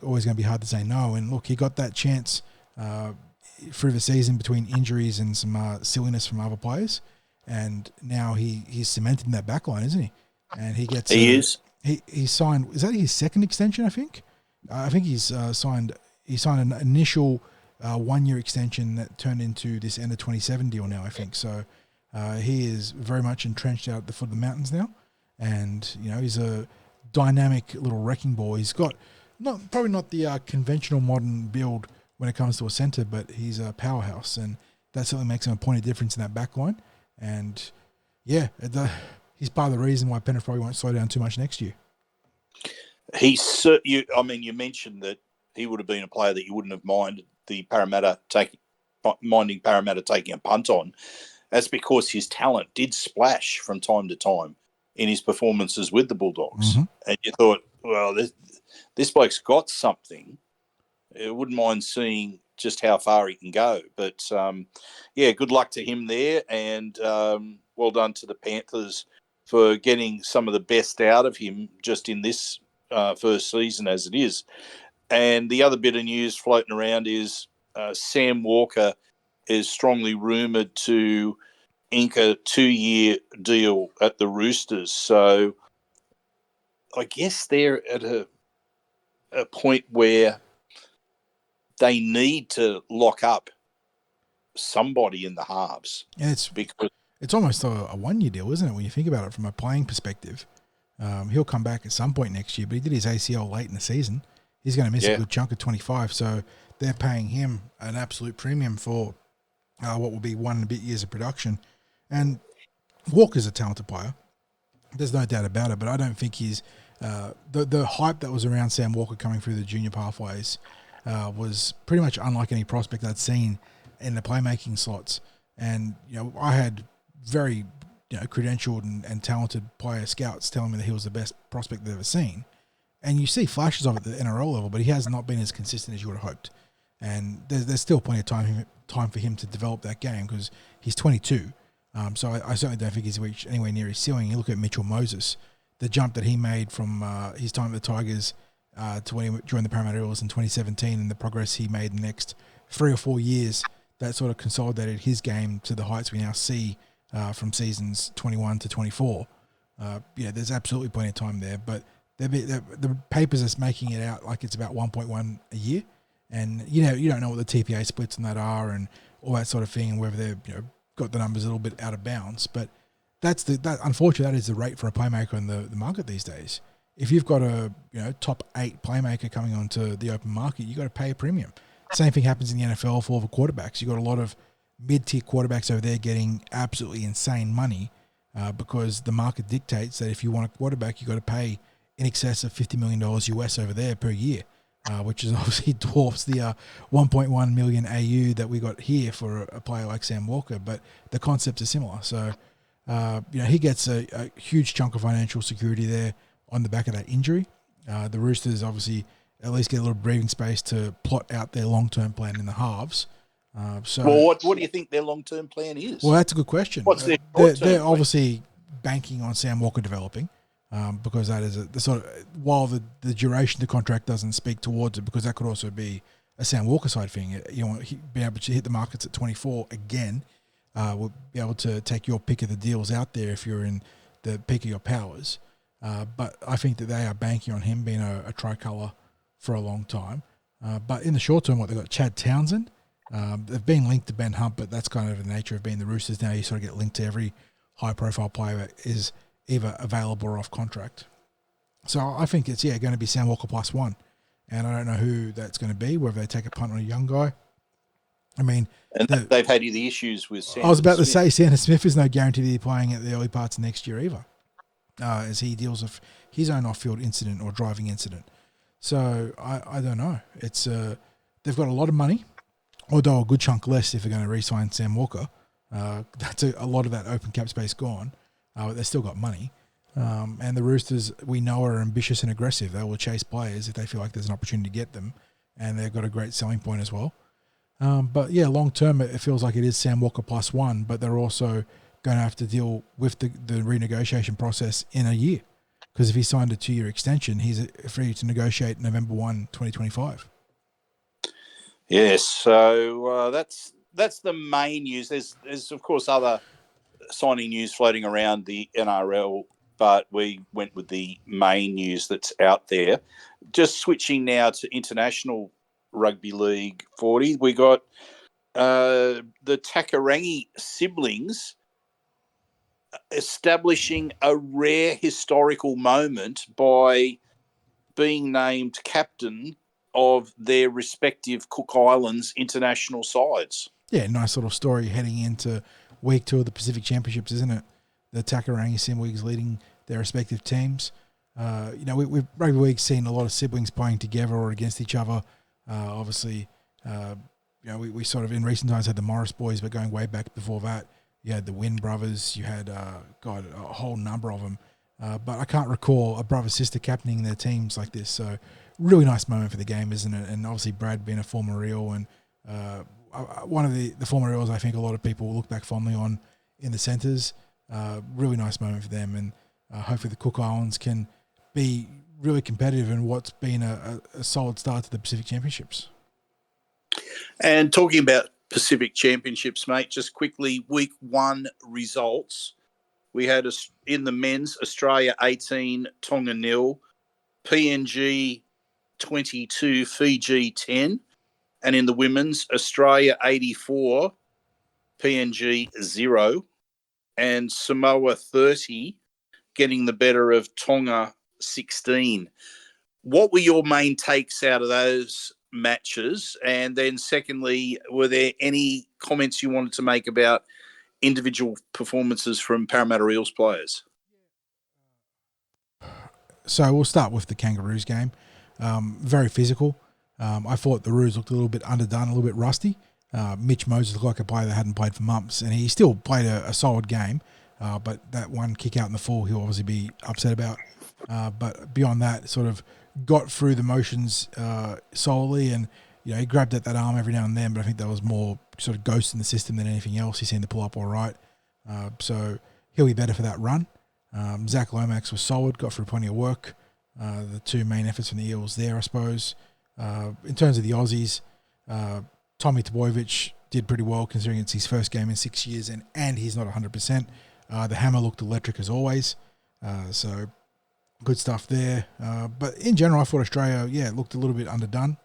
Speaker 3: Always going to be hard to say no. And look, he got that chance through the season between injuries and some silliness from other players, and now he's cemented in that back line, isn't he? And he gets he signed. Is that his second extension? I think he's signed. He signed an initial 1 year extension that turned into this end of 27 deal now. I think so. He is very much entrenched out at the foot of the mountains now, and he's a dynamic little wrecking ball. He's got probably not the conventional modern build when it comes to a centre, but he's a powerhouse, and that certainly makes him a point of difference in that back line. And yeah, he's part of the reason why Penrith probably won't slow down too much next year.
Speaker 4: You mentioned that he would have been a player that you wouldn't have minded Parramatta taking a punt on. That's because his talent did splash from time to time in his performances with the Bulldogs. Mm-hmm. And you thought, well, this bloke's got something. I wouldn't mind seeing just how far he can go. But, good luck to him there. And well done to the Panthers for getting some of the best out of him just in this first season as it is. And the other bit of news floating around is Sam Walker is strongly rumoured to ink a 2-year deal at the Roosters. So I guess they're at a point where they need to lock up somebody in the halves.
Speaker 3: And it's almost a 1 year deal, isn't it, when you think about it from a playing perspective? He'll come back at some point next year, but he did his ACL late in the season. He's going to miss a good chunk of 25, so they're paying him an absolute premium for what will be 1 and a bit years of production. And Walker's a talented player. There's no doubt about it, but I don't think he's the hype that was around Sam Walker coming through the junior pathways was pretty much unlike any prospect I'd seen in the playmaking slots. And I had very credentialed and talented player scouts telling me that he was the best prospect they've ever seen. And you see flashes of it at the NRL level, but he has not been as consistent as you would have hoped. And there's still plenty of time for him to develop that game because he's 22. So I certainly don't think he's reached anywhere near his ceiling. You look at Mitchell Moses, the jump that he made from his time at the Tigers to when he joined the Parramatta Eels in 2017, and the progress he made in the next 3 or 4 years, that sort of consolidated his game to the heights we now see from seasons 21 to 24. There's absolutely plenty of time there, but the papers is making it out like it's about 1.1 a year, and you don't know what the TPA splits on that are and all that sort of thing, and whether they've got the numbers a little bit out of bounds. But unfortunately that is the rate for a playmaker in the market these days. If you've got a top 8 playmaker coming onto the open market, you got to pay a premium. Same thing happens in the NFL for all the quarterbacks. You got a lot of mid-tier quarterbacks over there getting absolutely insane money because the market dictates that if you want a quarterback, you got to pay in excess of $50 million US over there per year, which is obviously dwarfs the 1.1 million AU that we got here for a player like Sam Walker. But the concepts are similar. So, he gets a huge chunk of financial security there on the back of that injury. The Roosters obviously at least get a little breathing space to plot out their long-term plan in the halves.
Speaker 4: What do you think their long-term plan is?
Speaker 3: Well, that's a good question.
Speaker 4: What's their
Speaker 3: they're obviously banking on Sam Walker dedeveloping. Because that is the sort of, while the duration of the contract doesn't speak towards it, because that could also be a Sam Walker side thing. Being able to hit the markets at 24 again, will be able to take your pick of the deals out there if you're in the peak of your powers. But I think that they are banking on him being a tricolour for a long time. But in the short term, they've got Chad Townsend. They've been linked to Ben Hunt, but that's kind of the nature of being the Roosters now. You sort of get linked to every high-profile player that is either available or off contract. So I think it's going to be Sam Walker +1. And I don't know who that's going to be, whether they take a punt on a young guy. I mean...
Speaker 4: And they've had the issues with Sanders.
Speaker 3: I was about to say Sanders Smith is no guarantee that he's playing at the early parts of next year either, as he deals with his own off-field incident or driving incident. So I don't know. It's they've got a lot of money, although a good chunk less if they're going to re-sign Sam Walker. That's a lot of that open cap space gone. But they've still got money. And the Roosters, we know, are ambitious and aggressive. They will chase players if they feel like there's an opportunity to get them. And they've got a great selling point as well. But yeah, long term, it feels like it is Sam Walker +1, but they're also going to have to deal with the renegotiation process in a year. Because if he signed a 2-year extension, he's free to negotiate November 1, 2025.
Speaker 4: Yes, so that's the main news. There's of course other signing news floating around the NRL, but we went with the main news that's out there. Just switching now to international rugby league 40, we got the Takarangi siblings establishing a rare historical moment by being named captain of their respective Cook Islands international sides.
Speaker 3: Yeah, nice little story heading into week 2 of the Pacific Championships, isn't it? The Takarangi siblings leading their respective teams. We've rugby league's seen a lot of siblings playing together or against each other. Obviously, we sort of in recent times had the Morris boys, but going way back before that, you had the Wynn brothers. You had a whole number of them. But I can't recall a brother-sister captaining their teams like this. So really nice moment for the game, isn't it? And obviously Brad being a former Eel and one of the former Eels I think a lot of people will look back fondly on in the centres. Really nice moment for them. And hopefully the Cook Islands can be really competitive in what's been a solid start to the Pacific Championships.
Speaker 4: And talking about Pacific Championships, mate, just quickly, week 1 results. We had in the men's, Australia 18, Tonga 0, PNG 22, Fiji 10. And in the women's, Australia 84, PNG 0, and Samoa 30, getting the better of Tonga 16. What were your main takes out of those matches? And then secondly, were there any comments you wanted to make about individual performances from Parramatta Eels players?
Speaker 3: So we'll start with the Kangaroos game. Very physical. I thought the Roos looked a little bit underdone, a little bit rusty. Mitch Moses looked like a player that hadn't played for months, and he still played a solid game. But that one kick out in the full, he'll obviously be upset about. But beyond that, sort of got through the motions solely, and he grabbed at that arm every now and then. But I think that was more sort of ghost in the system than anything else. He seemed to pull up all right, so he'll be better for that run. Zach Lomax was solid, got through plenty of work. The two main efforts from the Eels there, I suppose. In terms of the Aussies, Tommy Tebojevic did pretty well considering it's his first game in 6 years and he's not 100%. The hammer looked electric as always. So good stuff there. But in general, I thought Australia, looked a little bit underdone.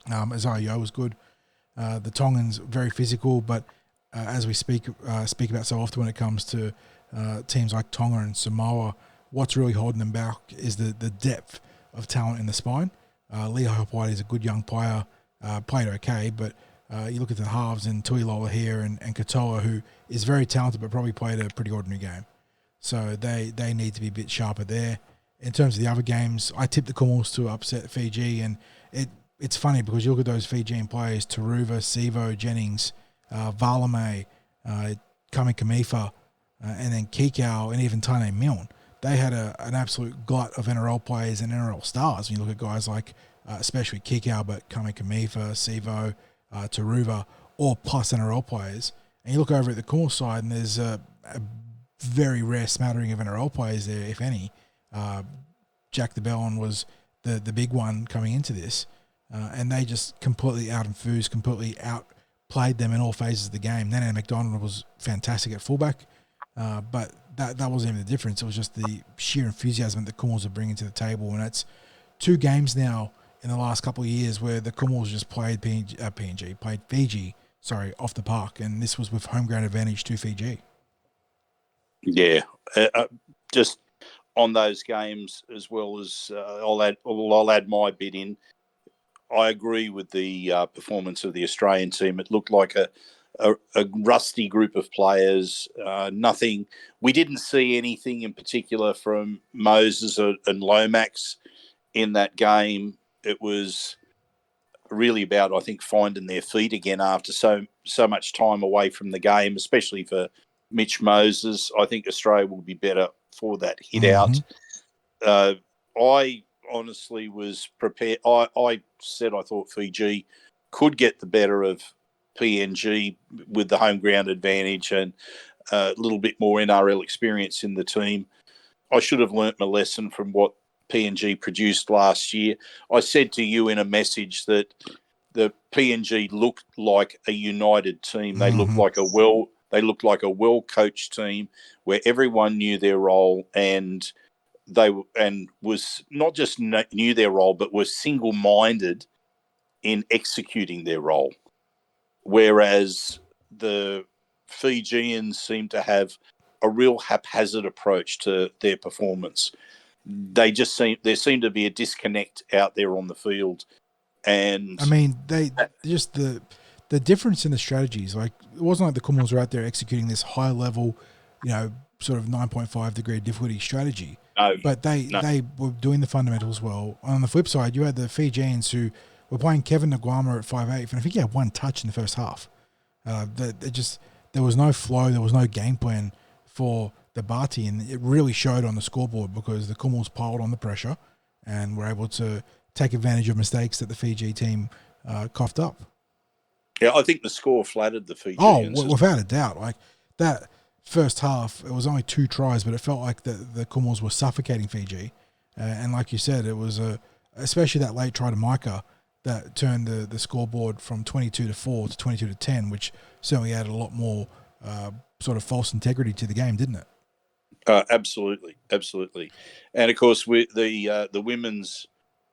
Speaker 3: Isaiah was good. The Tongans, very physical, but as we speak about so often when it comes to teams like Tonga and Samoa, what's really holding them back is the depth of talent in the spine. Leo Hopewhite is a good young player, played okay, but you look at the halves and Tuilola here and Katoa, who is very talented but probably played a pretty ordinary game. So they need to be a bit sharper there. In terms of the other games, I tipped the Comores to upset Fiji, and it's funny because you look at those Fijian players, Taruva, Sivo, Jennings, Valame, Kamikamifa, and then Kikau, and even Tane Milne. They had an absolute glut of NRL players and NRL stars. When you look at guys like, especially Kikau, but Kamikamifa, Sivo, Taruva, all plus NRL players. And you look over at the Comores side, and there's a very rare smattering of NRL players there, if any. Jack de Belin was the big one coming into this. And they just completely out-enthused, completely outplayed them in all phases of the game. Nana McDonald was fantastic at fullback, but that wasn't even the difference. It was just the sheer enthusiasm that the Comores are bringing to the table. And it's 2 games now in the last couple of years where the Comores just played Fiji, off the park. And this was with home ground advantage to Fiji. Yeah,
Speaker 4: just on those games as well as I'll add my bit in. I agree with the performance of the Australian team. It looked like a rusty group of players. Nothing. We didn't see anything in particular from Moses and Lomax in that game. It was really about, I think, finding their feet again after so much time away from the game, especially for Mitch Moses. I think Australia will be better for that hit out. I honestly was prepared. I said I thought Fiji could get the better of PNG with the home ground advantage and a little bit more NRL experience in the team. I should have learnt my lesson from what PNG produced last year. I said to you in a message that the PNG looked like a united team. They
Speaker 3: Mm-hmm.
Speaker 4: looked like a well coached team where everyone knew their role, and was not just knew their role, but were single minded in executing their role. Whereas the Fijians seem to have a real haphazard approach to their performance. There seemed to be a disconnect out there on the field. And
Speaker 3: I mean, they just the difference in the strategies. Like, it wasn't like the Kumals were out there executing this high level, sort of 9.5 degree difficulty strategy.
Speaker 4: No,
Speaker 3: But they were doing the fundamentals well. On the flip side, you had the Fijians who were playing Kevin Nguama at 5'8", and I think he had one touch in the first half. There was no flow, there was no game plan for the Bati, and it really showed on the scoreboard because the Kumals piled on the pressure and were able to take advantage of mistakes that the Fiji team coughed up.
Speaker 4: Yeah, I think the score flattered the Fijians.
Speaker 3: Oh, without a doubt. Like, that first half, it was only 2 tries, but it felt like the Kumals were suffocating Fiji. And like you said, it was especially that late try to Maika that turned the scoreboard from 22-4 to 22-10, which certainly added a lot more sort of false integrity to the game, didn't it?
Speaker 4: Absolutely. And of course, the women's,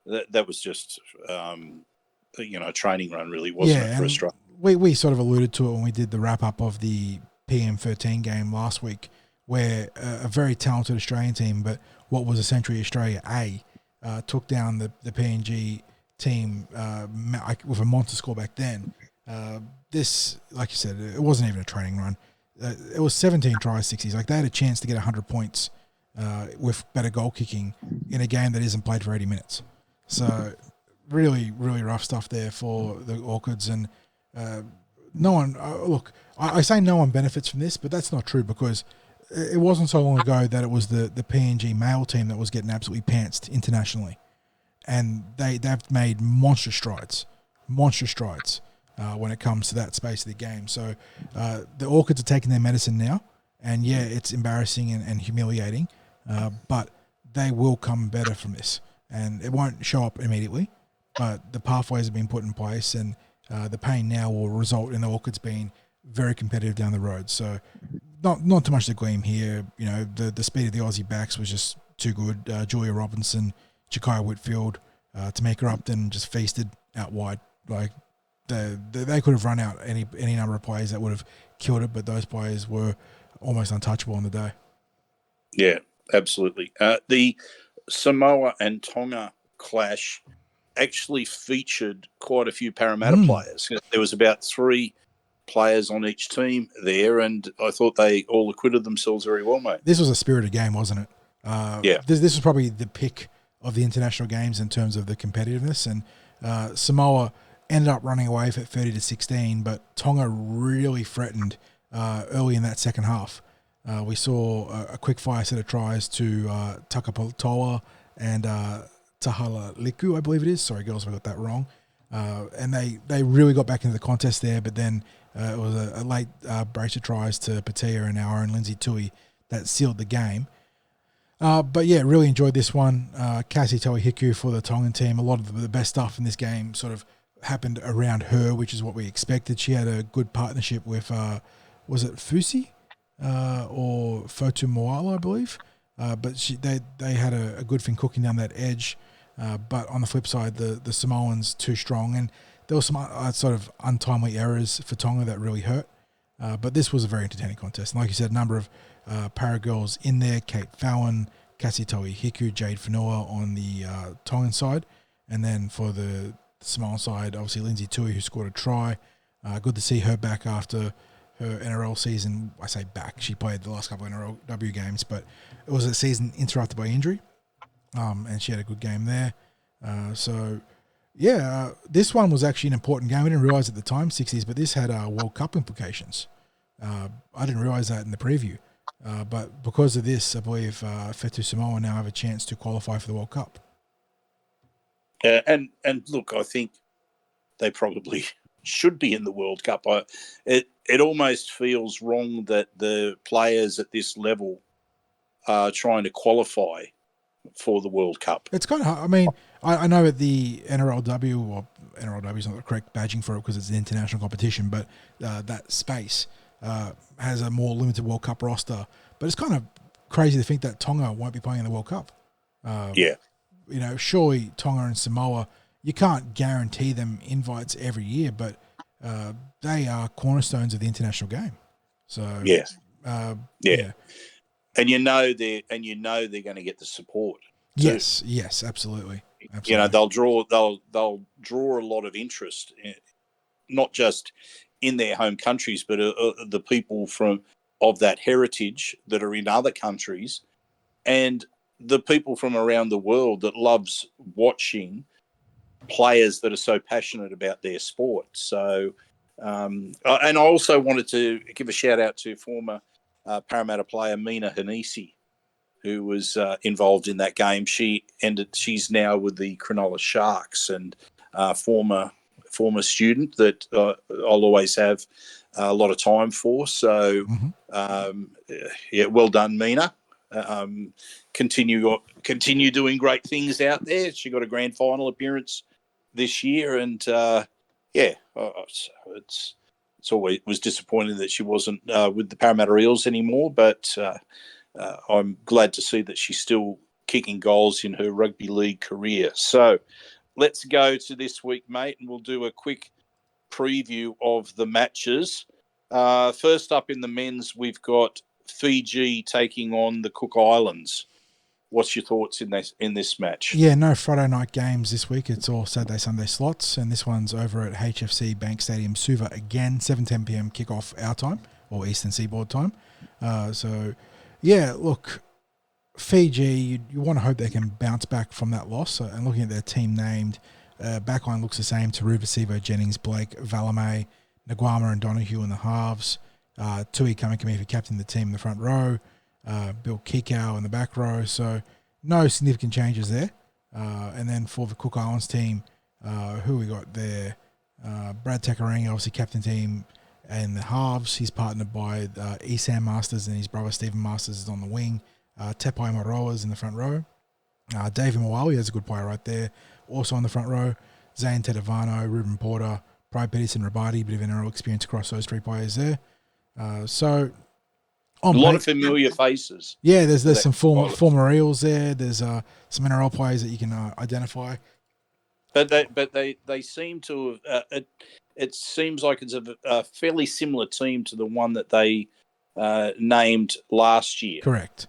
Speaker 4: that was just a training run, really, wasn't it, for Australia?
Speaker 3: We sort of alluded to it when we did the wrap up of the PM13 game last week, where a very talented Australian team, but what was essentially Australia A, took down the PNG team with a monster score back then. This, like you said, it wasn't even a training run. It was 17 tries, 60s. Like, they had a chance to get 100 points with better goal kicking in a game that isn't played for 80 minutes. So really, really rough stuff there for the Orchids. And no one, look, I say no one benefits from this, but that's not true, because it wasn't so long ago that it was the PNG male team that was getting absolutely pantsed internationally. And they've made monstrous strides when it comes to that space of the game. So the Orchids are taking their medicine now, and yeah, it's embarrassing and humiliating, but they will come better from this. And it won't show up immediately, but the pathways have been put in place, and the pain now will result in the Orchids being very competitive down the road. So not too much to gleam here. The speed of the Aussie backs was just too good. Julia Robinson, Jakaya Whitfield, Tameka Upton just feasted out wide. Like, they could have run out any number of players that would have killed it, but those players were almost untouchable on the day.
Speaker 4: Yeah, absolutely. The Samoa and Tonga clash actually featured quite a few Parramatta players. There was about 3 players on each team there, and I thought they all acquitted themselves very well, mate.
Speaker 3: This was a spirited game, wasn't it?
Speaker 4: Yeah.
Speaker 3: This was probably the pick of the international games in terms of the competitiveness, and Samoa ended up running away for 30-16, but Tonga really threatened early in that second half. We saw a quick fire set of tries to Takapatoa and Tahala Liku, I believe it is. Sorry, girls, if I got that wrong. And they really got back into the contest there, but then it was a late brace of tries to Patea and our own Lindsay Tui that sealed the game. But yeah, really enjoyed this one. Cassie Toi Hiku for the Tongan team. A lot of the best stuff in this game sort of happened around her, which is what we expected. She had a good partnership with, was it Fusi or Fotu Moala, I believe. But they had a good thing cooking down that edge. But on the flip side, the Samoans too strong, and there were some sort of untimely errors for Tonga that really hurt. But this was a very entertaining contest. And like you said, a number of Para girls in there: Kate Fallon, Cassie Toi Hiku, Jade Whenua on the Tongan side, and then for the Samoan side, obviously Lindsay Tui, who scored a try. Good to see her back after her NRL season. I say back; she played the last couple of NRLW games, but it was a season interrupted by injury. And she had a good game there. This one was actually an important game. I didn't realise at the time, 60s, but this had World Cup implications. I didn't realise that in the preview. But because of this, I believe Fetu Samoa now have a chance to qualify for the World Cup.
Speaker 4: And look, I think they probably should be in the World Cup. It almost feels wrong that the players at this level are trying to qualify for the World Cup.
Speaker 3: It's kind of hard. I mean, I know at the NRLW, or NRLW is not the correct badging for it because it's an international competition, but that space has a more limited World Cup roster. But it's kind of crazy to think that Tonga won't be playing in the World Cup.
Speaker 4: Yeah.
Speaker 3: You know, surely Tonga and Samoa, you can't guarantee them invites every year, but they are cornerstones of the international game. So
Speaker 4: Yes.
Speaker 3: yeah.
Speaker 4: And you know they're going to get the support too.
Speaker 3: Yes, absolutely.
Speaker 4: You know, they'll draw a lot of interest, not just in their home countries, but the people of that heritage that are in other countries, and the people from around the world that loves watching players that are so passionate about their sport. So, and I also wanted to give a shout out to former Parramatta player Mina Hanisi, who was involved in that game. She's now with the Cronulla Sharks, and former student that I'll always have a lot of time for. So, well done, Mina. Continue doing great things out there. She got a grand final appearance this year, and it's always was disappointing that she wasn't with the Parramatta Eels anymore, but I'm glad to see that she's still kicking goals in her rugby league career. So let's go to this week, mate, and we'll do a quick preview of the matches. First up in the men's, we've got Fiji taking on the Cook Islands. What's your thoughts in this match?
Speaker 3: Yeah, no Friday night games this week. It's all Saturday, Sunday slots, and this one's over at HFC Bank Stadium, Suva again, 7:10 p.m. kickoff our time, or Eastern Seaboard time. Look, Fiji, you want to hope they can bounce back from that loss. And looking at their team named, backline looks the same: Taruva, Sivo, Jennings, Blake, Valame, Naguama and Donahue in the halves, Tui Kamikami for captain the team in the front row, Bill Kikau in the back row. So no significant changes there. And then for the Cook Islands team, who we got there? Brad Takarangi, obviously captain team in the halves. He's partnered by Esam Masters, and his brother Stephen Masters is on the wing. Tepai Moroa's in the front row. David Mawali has a good player right there, also on the front row. Zane Tedavano, Ruben Porter, Pride Peterson, Rabadi, bit of NRL experience across those three players there.
Speaker 4: A lot of familiar faces.
Speaker 3: Yeah, there's some former Eels there. There's some NRL players that you can identify.
Speaker 4: But they seem to have, it seems like it's a fairly similar team to the one that they named last year.
Speaker 3: Correct.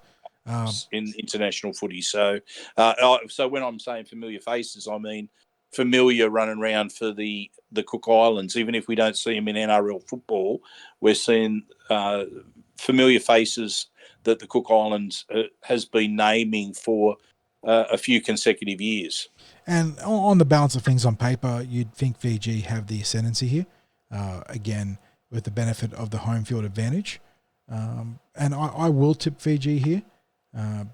Speaker 4: In international footy. So when I'm saying familiar faces, I mean familiar running around for the Cook Islands. Even if we don't see them in NRL football, we're seeing familiar faces that the Cook Islands has been naming for a few consecutive years.
Speaker 3: And on the balance of things on paper, you'd think Fiji have the ascendancy here, again, with the benefit of the home field advantage. And I will tip Fiji here.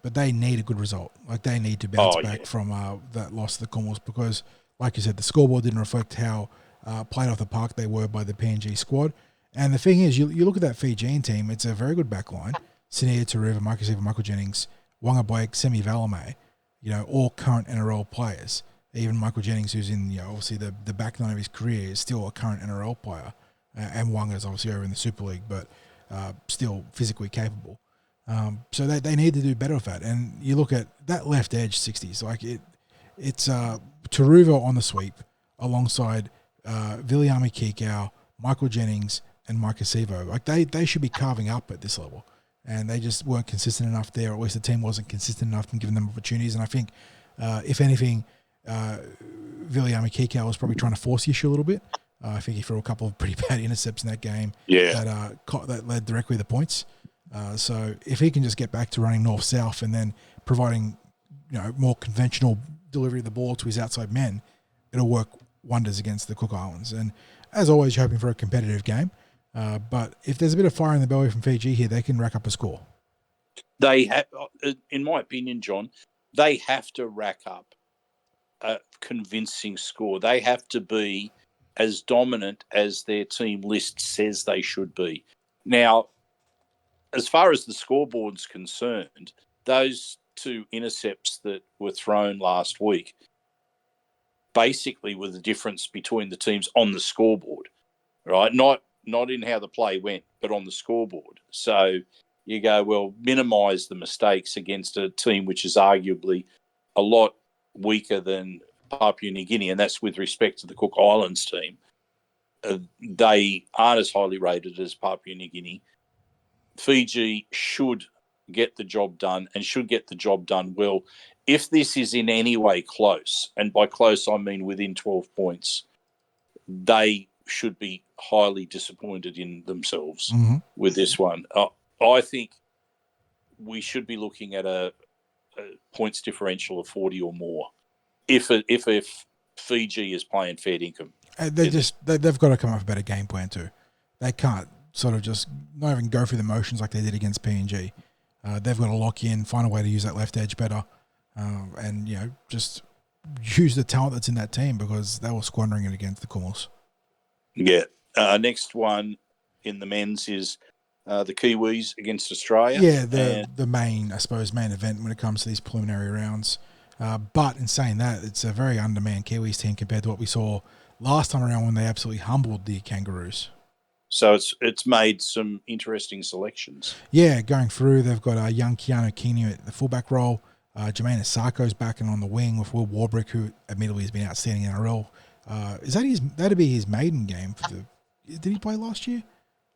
Speaker 3: But they need a good result. Like, they need to bounce back from that loss to the Commonwealth because, like you said, the scoreboard didn't reflect how played off the park they were by the PNG squad. And the thing is, you look at that Fijian team, it's a very good back line. Sinia Taruva, Maika Sivo, Michael Jennings, Wanga Blake, Semi Valame, all current NRL players. Even Michael Jennings, who's in, obviously the back line of his career, is still a current NRL player. And Wanga's obviously over in the Super League, but still physically capable. So they need to do better with that. And you look at that left edge 60s, like it's Taruva on the sweep alongside Viliami Kikau, Michael Jennings, and Maika Sivo. Like they should be carving up at this level. And they just weren't consistent enough there, or at least the team wasn't consistent enough in giving them opportunities. And I think, if anything, Viliami Kikau was probably trying to force the issue a little bit. I think he threw a couple of pretty bad intercepts in that game that led directly to the points. So if he can just get back to running north-south and then providing, more conventional delivery of the ball to his outside men, it'll work wonders against the Cook Islands. And as always, you're hoping for a competitive game. But if there's a bit of fire in the belly from Fiji here, they can rack up a score.
Speaker 4: They have, in my opinion, John, they have to rack up a convincing score. They have to be as dominant as their team list says they should be. Now, as far as the scoreboard's concerned, those two intercepts that were thrown last week basically were the difference between the teams on the scoreboard, right? Not in how the play went, but on the scoreboard. So you go, well, minimise the mistakes against a team which is arguably a lot weaker than Papua New Guinea, and that's with respect to the Cook Islands team. They aren't as highly rated as Papua New Guinea. Fiji should get the job done and should get the job done well. If this is in any way close, and by close I mean within 12 points, they should be highly disappointed in themselves with this one. I think we should be looking at a points differential of 40 or more if Fiji is playing fair dinkum.
Speaker 3: They've got to come up with a better game plan too. They can't sort of just not even go through the motions like they did against PNG. They've got to lock in, find a way to use that left edge better, and just use the talent that's in that team because they were squandering it against the Kumals.
Speaker 4: Yeah. Next one in the men's is the Kiwis against Australia.
Speaker 3: Yeah, the main event when it comes to these preliminary rounds. But in saying that, it's a very undermanned Kiwis team compared to what we saw last time around when they absolutely humbled the Kangaroos.
Speaker 4: So it's made some interesting selections.
Speaker 3: Yeah, going through, they've got young Keanu Keaney at the fullback role. Jermaine Asarko's back and on the wing with Will Warbrick, who admittedly has been outstanding in NRL. That'd be his maiden game for did he play last year?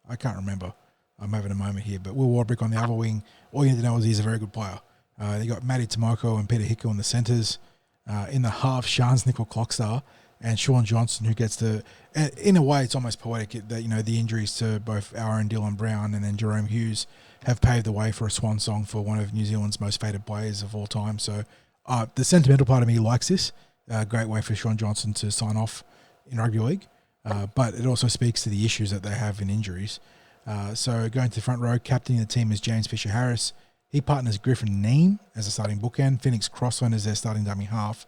Speaker 3: I can't remember. I'm having a moment here, but Will Warbrick on the other wing. All you need to know is he's a very good player. They got Matty Tomoko and Peter Hickle in the centres. In the half, Shans Nickel Clockstar and Sean Johnson, who gets to. In a way, it's almost poetic that the injuries to both Aaron Dylan Brown and then Jerome Hughes have paved the way for a swan song for one of New Zealand's most faded players of all time. So the sentimental part of me likes this. Great way for Sean Johnson to sign off in rugby league, but it also speaks to the issues that they have in injuries. So going to the front row, captaining the team is James Fisher-Harris. He partners Griffin Neame as a starting bookend, Phoenix Crossland as their starting dummy half,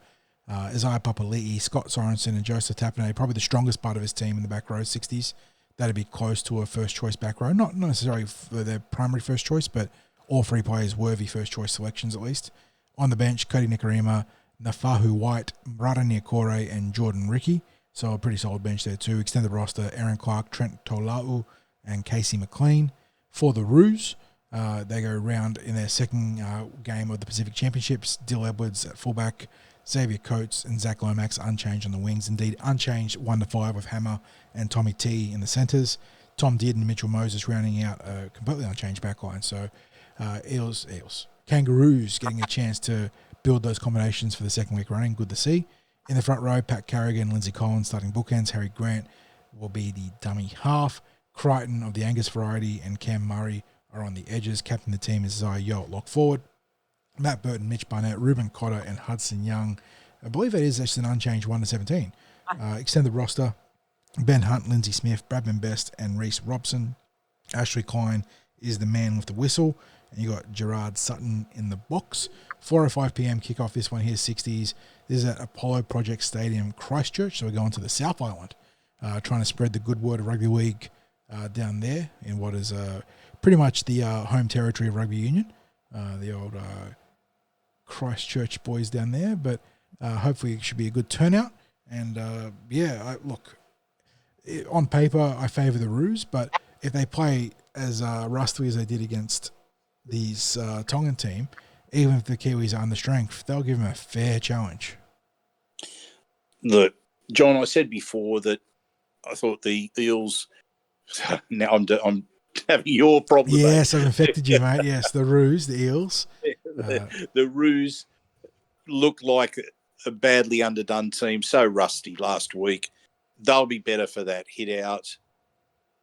Speaker 3: Isaiah Papali'i, Scott Sorensen and Joseph Tapine, probably the strongest part of his team in the back row, 60s. That'd be close to a first-choice back row. Not necessarily for their primary first choice, but all three players worthy first-choice selections at least. On the bench, Cody Nikarima, Nafahu White, Murata Niokore and Jordan Ricky. So a pretty solid bench there too. Extended roster, Aaron Clark, Trent Tolau and Casey McLean. For the Roos, they go round in their second game of the Pacific Championships. Dill Edwards at fullback, Xavier Coates and Zach Lomax unchanged on the wings. Indeed, unchanged 1-5 with Hammer and Tommy T in the centres. Tom Dearden and Mitchell Moses rounding out a completely unchanged backline. So Eels, Kangaroos getting a chance to build those combinations for the second week running. Good to see. In the front row, Pat Carrigan, Lindsay Collins starting bookends. Harry Grant will be the dummy half. Crichton of the Angus variety and Cam Murray are on the edges. Captain the team is Zaya Yo at lock forward. Matt Burton, Mitch Barnett, Ruben Cotter and Hudson Young. I believe that is actually an unchanged 1-17. Extended roster, Ben Hunt, Lindsay Smith, Bradman Best and Reece Robson. Ashley Klein is the man with the whistle. And you got Gerard Sutton in the box. 4:05 p.m. kickoff. This one here, 60s. This is at Apollo Project Stadium, Christchurch. So we're going to the South Island, trying to spread the good word of rugby league down there in what is pretty much the home territory of rugby union. The old Christchurch boys down there. But hopefully it should be a good turnout. And look, on paper I favour the Roos, but if they play as rustily as they did against these Tongan team, even if the Kiwis are under strength, they'll give them a fair challenge.
Speaker 4: Look, John, I said before that I thought the Eels. Now I'm having your problem.
Speaker 3: Yes,
Speaker 4: mate.
Speaker 3: I've infected you, mate. Yes, the Roos, the Eels.
Speaker 4: The Roos look like a badly underdone team. So rusty last week. They'll be better for that hit out.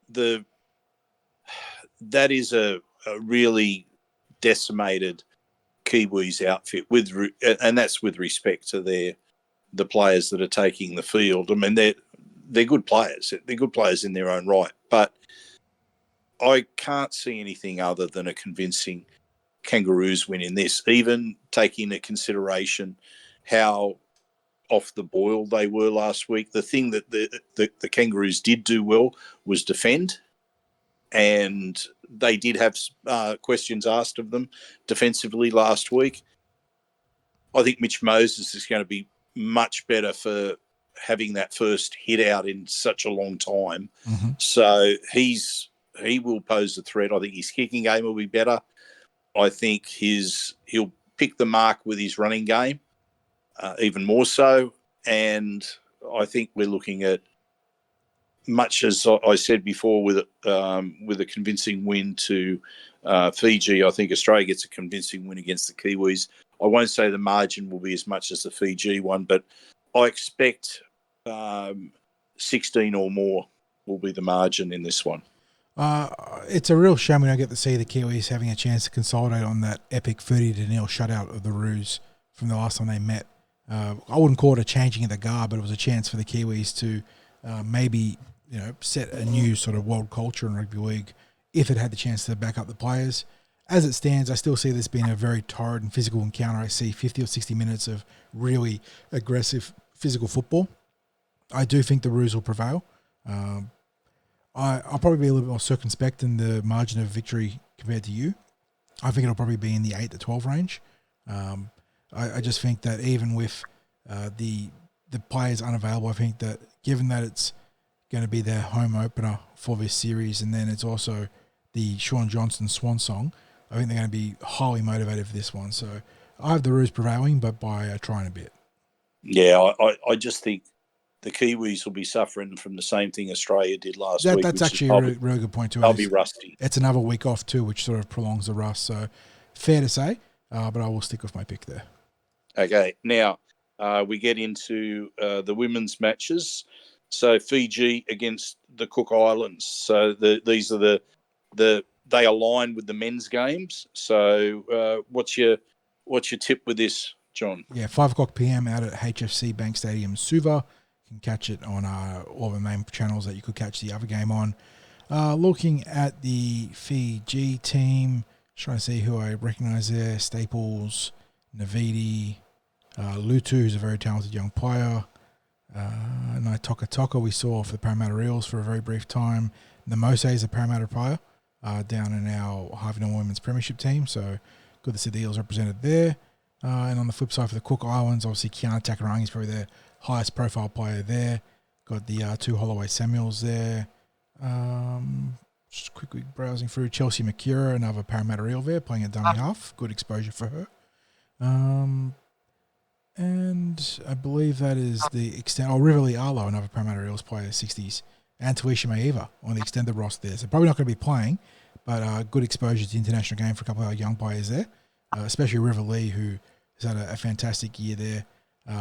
Speaker 4: That is a really decimated Kiwis outfit and that's with respect to the players that are taking the field. I mean, they're good players. They're good players in their own right, but I can't see anything other than a convincing Kangaroos win in this, even taking into consideration how off the boil they were last week. The thing that the Kangaroos did do well was defend, and they did have questions asked of them defensively last week. I think Mitch Moses is going to be much better for having that first hit out in such a long time.
Speaker 3: Mm-hmm.
Speaker 4: So he will pose a threat. I think his kicking game will be better. I think he'll pick the mark with his running game, even more so. And I think we're looking at, much as I said before, with a convincing win to Fiji. I think Australia gets a convincing win against the Kiwis. I won't say the margin will be as much as the Fiji one, but I expect 16 or more will be the margin in this one.
Speaker 3: It's a real shame we don't get to see the Kiwis having a chance to consolidate on that epic 30-0 shutout of the Roos from the last time they met. I wouldn't call it a changing of the guard, but it was a chance for the Kiwis to maybe set a new sort of world culture in rugby league if it had the chance to back up the players. As it stands, I still see this being a very torrid and physical encounter. I see 50 or 60 minutes of really aggressive physical football. I do think the Roos will prevail. I'll probably be a little bit more circumspect in the margin of victory compared to you. I think it'll probably be in the 8 to 12 range. I just think that even with the players unavailable, I think that given that it's going to be their home opener for this series, and then it's also the Sean Johnson swan song, I think they're going to be highly motivated for this one. So I have the Roos prevailing, but by trying a bit.
Speaker 4: Yeah, I just think the Kiwis will be suffering from the same thing Australia did last week.
Speaker 3: That's actually a really good point too.
Speaker 4: They'll be rusty.
Speaker 3: It's another week off too, which sort of prolongs the rust. So fair to say, but I will stick with my pick there.
Speaker 4: Okay, now we get into the women's matches. So Fiji against the Cook Islands. So these are they align with the men's games. So what's your tip with this, John?
Speaker 3: Yeah, 5:00 p.m. out at HFC Bank Stadium, Suva. You can catch it on all the main channels that you could catch the other game on. Looking at the Fiji team, trying to see who I recognise there. Staples, Navidi, Lutu, who's a very talented young player. Naitoka Toka we saw for the Parramatta Eels for a very brief time. Namose is a Parramatta player down in our Harvey Norman Women's Premiership team, so good to see the Eels represented there. And on the flip side for the Cook Islands, obviously Kiana Takarangi is probably their highest profile player there. Got the two Holloway Samuels there. Just quickly browsing through. Chelsea Makura, another Parramatta Eel there, playing a dummy half. Good exposure for her. And I believe that is the extent. Rivali Arlo, another Parramatta Eels player, 60s. And Tuisha Maiva on the extended roster there. So probably not going to be playing, but good exposure to the international game for a couple of our young players there, especially River Lee, who has had a fantastic year there.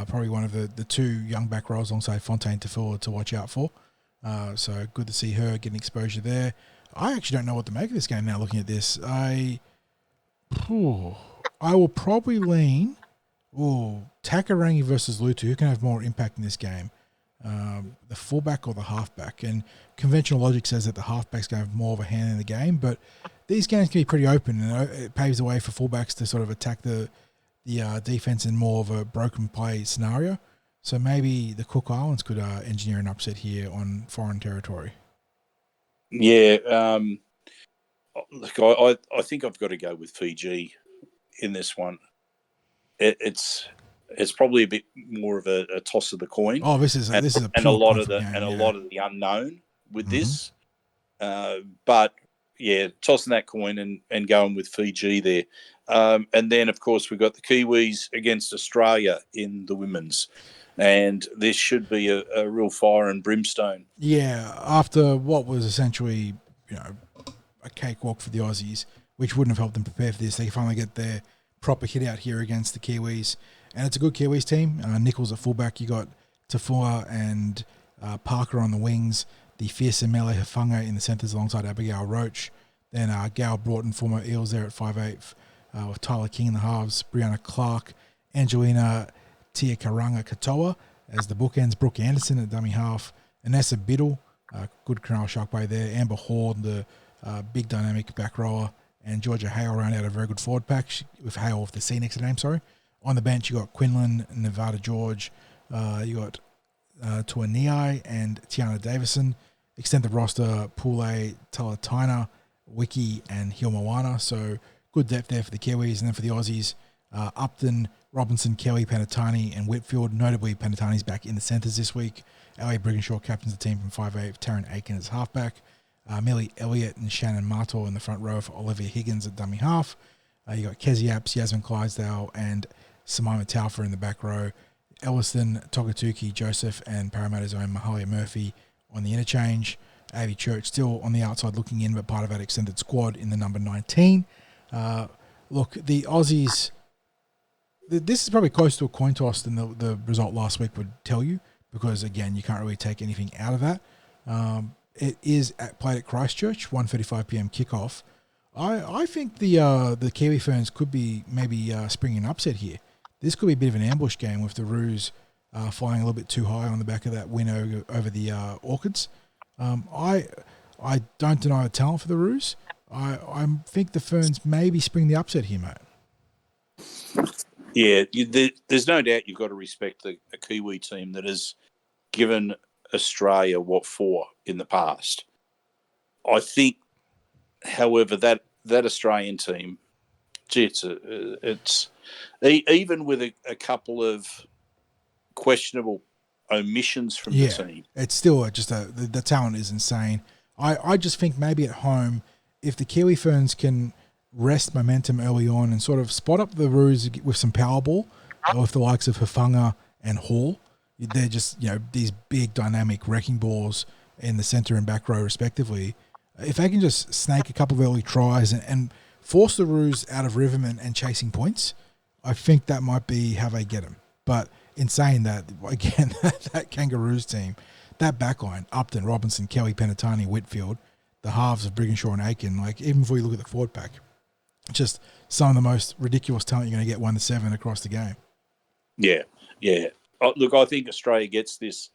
Speaker 3: Probably one of the two young back rows alongside Fontaine Tafua to watch out for. So good to see her getting exposure there. I actually don't know what to make of this game now looking at this. I will probably lean Takarangi versus Lutu. Who can have more impact in this game? The fullback or the halfback? And conventional logic says that the halfback's going to have more of a hand in the game, but these games can be pretty open, and it paves the way for fullbacks to sort of attack the defense in more of a broken play scenario. So maybe the Cook Islands could engineer an upset here on foreign territory.
Speaker 4: Yeah, look, I think I've got to go with Fiji in this one. It's probably a bit more of a toss of the coin.
Speaker 3: Oh, this is a
Speaker 4: lot of the unknown with this. But yeah, tossing that coin and going with Fiji there. And then of course we've got the Kiwis against Australia in the women's, and this should be a real fire and brimstone.
Speaker 3: Yeah, after what was essentially a cakewalk for the Aussies, which wouldn't have helped them prepare for this, they finally get their proper hit out here against the Kiwis. And it's a good Kiwis team. Nichols at fullback. You got Tafua and Parker on the wings. The fearsome Mele Hafanga in the centres alongside Abigail Roach. Then Gal Broughton, former Eels there at 5'8", with Tyler King in the halves. Brianna Clark, Angelina Tiakaranga Katoa as the bookends. Brooke Anderson at dummy half. Anessa Biddle, good Canal Shark play there. Amber Horde, the big dynamic back rower. And Georgia Hale round out a very good forward pack with Hale with the C next to the name, sorry. On the bench, you got Quinlan, Nevada George, you got Tuaniai and Tiana Davison. Extend the roster, Pule, Talataina, Wiki, and Hilmawana. So good depth there for the Kiwis. And then for the Aussies, Upton, Robinson, Kelly, Penatani, and Whitfield. Notably, Penatani's back in the centres this week. Elliot Brigginshaw captains the team from 5'8", Taryn Aiken as halfback. Millie Elliott and Shannon Martor in the front row for Olivia Higgins at dummy half. You got Kezi Apps, Yasmin Clydesdale, and Simona Taufer in the back row. Elliston, Togatuki, Joseph, and Parramatta's own Mahalia Murphy on the interchange. Avi Church still on the outside looking in, but part of that extended squad in the number 19. Look, the Aussies, this is probably close to a coin toss than the result last week would tell you, because, again, you can't really take anything out of that. It is played at Christchurch, 1:35 p.m. kickoff. I think the Kiwi Ferns could be maybe springing an upset here. This could be a bit of an ambush game with the Roos flying a little bit too high on the back of that win over the Orchids. I don't deny the talent for the Roos. I think the Ferns maybe spring the upset here, mate.
Speaker 4: Yeah, there's no doubt you've got to respect a Kiwi team that has given Australia what for in the past. I think, however, that Australian team, gee, it's even with a couple of questionable omissions from the team.
Speaker 3: It's still just the talent is insane. I just think maybe at home, if the Kiwi Ferns can rest momentum early on and sort of spot up the Roos with some power ball, with the likes of Hufanga and Hall, they're just, these big dynamic wrecking balls in the centre and back row respectively. If they can just snake a couple of early tries and force the Roos out of rhythm and chasing points, I think that might be how they get them. But in saying that, again, that Kangaroos team, that backline, Upton, Robinson, Kelly, Penatani, Whitfield, the halves of Brigginshaw and Aiken, even before you look at the forward pack, just some of the most ridiculous talent you're going to get 1-7 across the game.
Speaker 4: Yeah. Look, I think Australia gets this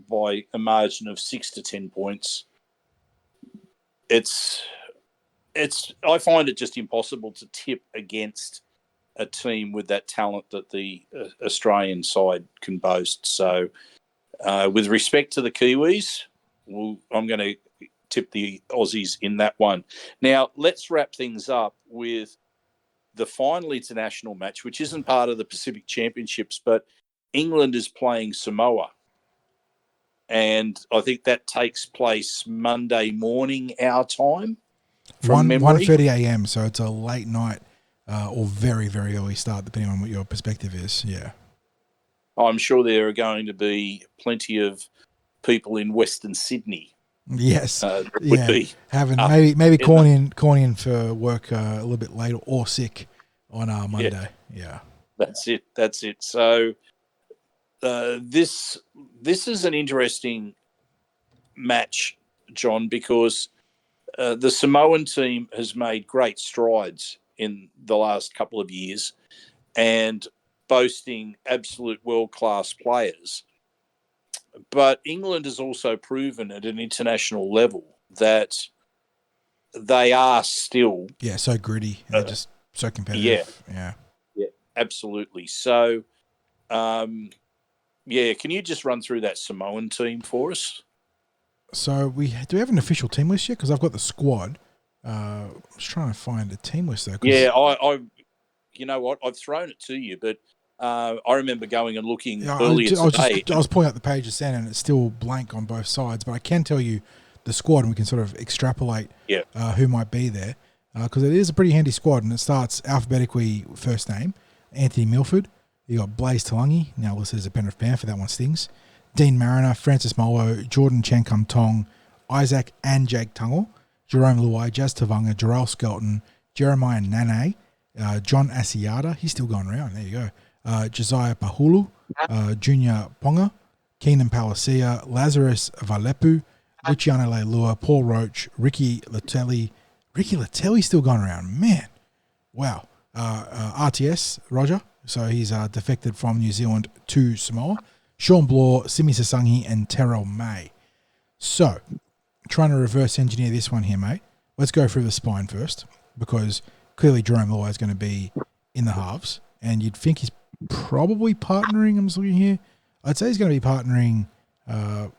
Speaker 4: by a margin of 6 to 10 points. I find it just impossible to tip against a team with that talent that the Australian side can boast. So, with respect to the Kiwis, I'm going to tip the Aussies in that one. Now, let's wrap things up with the final international match, which isn't part of the Pacific Championships, but England is playing Samoa. And I think that takes place Monday morning, our time, from memory.
Speaker 3: 1:30 a.m., so it's a late night or very, very early start, depending on what your perspective is. Yeah.
Speaker 4: I'm sure there are going to be plenty of people in Western Sydney.
Speaker 3: Yes.
Speaker 4: Would be
Speaker 3: having maybe calling in for work a little bit later or sick on Monday. Yeah.
Speaker 4: That's it. So this is an interesting match, John, because the Samoan team has made great strides in the last couple of years and boasting absolute world-class players. But England has also proven at an international level that they are still...
Speaker 3: Yeah, so gritty. They're just so competitive. Yeah,
Speaker 4: absolutely. So, can you just run through that Samoan team for us?
Speaker 3: So do we have an official team list yet? Because I've got the squad. I was trying to find a team list though.
Speaker 4: Yeah, I you know what? I've thrown it to you, but I remember going and looking earlier today.
Speaker 3: I was pulling up the page of Sen and it's still blank on both sides, but I can tell you the squad and we can sort of extrapolate who might be there because it is a pretty handy squad and it starts alphabetically first name, Anthony Milford. You got Blaze Talangi, now listed as a Penrith Panther, that one stings. Dean Mariner, Francis Molo, Jordan Chankam Tong, Isaac and Jake Tungle, Jerome Luai, Jazz Tavanga, Jarrell Skelton, Jeremiah Nane, John Asiata, he's still going around, there you go. Josiah Pahulu, Junior Ponga, Keenan Palacia, Lazarus Valepu, Luciano Leilua, Paul Roach, Ricky Latelli. Ricky Latelli still going around, man. Wow. RTS, Roger. So he's defected from New Zealand to Samoa. Sean Bloor, Simi Sasangi, and Terrell May. So, trying to reverse engineer this one here, mate. Let's go through the spine first, because clearly Jerome Luai is going to be in the halves, and you'd think he's probably partnering. I'm just looking here. I'd say he's going to be partnering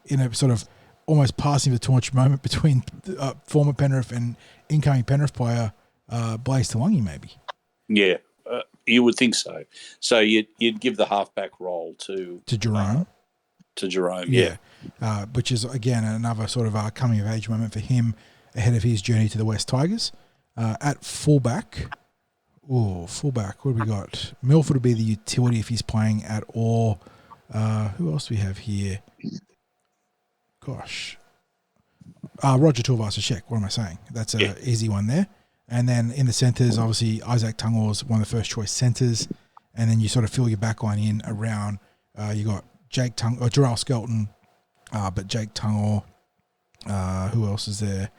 Speaker 3: in a sort of almost passing the torch moment between former Penrith and incoming Penrith player Blaze Talangi, maybe.
Speaker 4: Yeah. You would think so. So you'd give the halfback role to
Speaker 3: Jerome.
Speaker 4: To Jerome, yeah.
Speaker 3: Which is, again, another sort of coming-of-age moment for him ahead of his journey to the West Tigers. At fullback, what do we got? Milford would be the utility if he's playing at all. Who else do we have here? Gosh. Roger Tuivasa-Sheck, what am I saying? That's an easy one there. And then in the centres, obviously, Isaac Tungor's one of the first-choice centres. And then you sort of fill your back line in around, you got Jarrell Skelton, but Jake Tungor. Who else is there?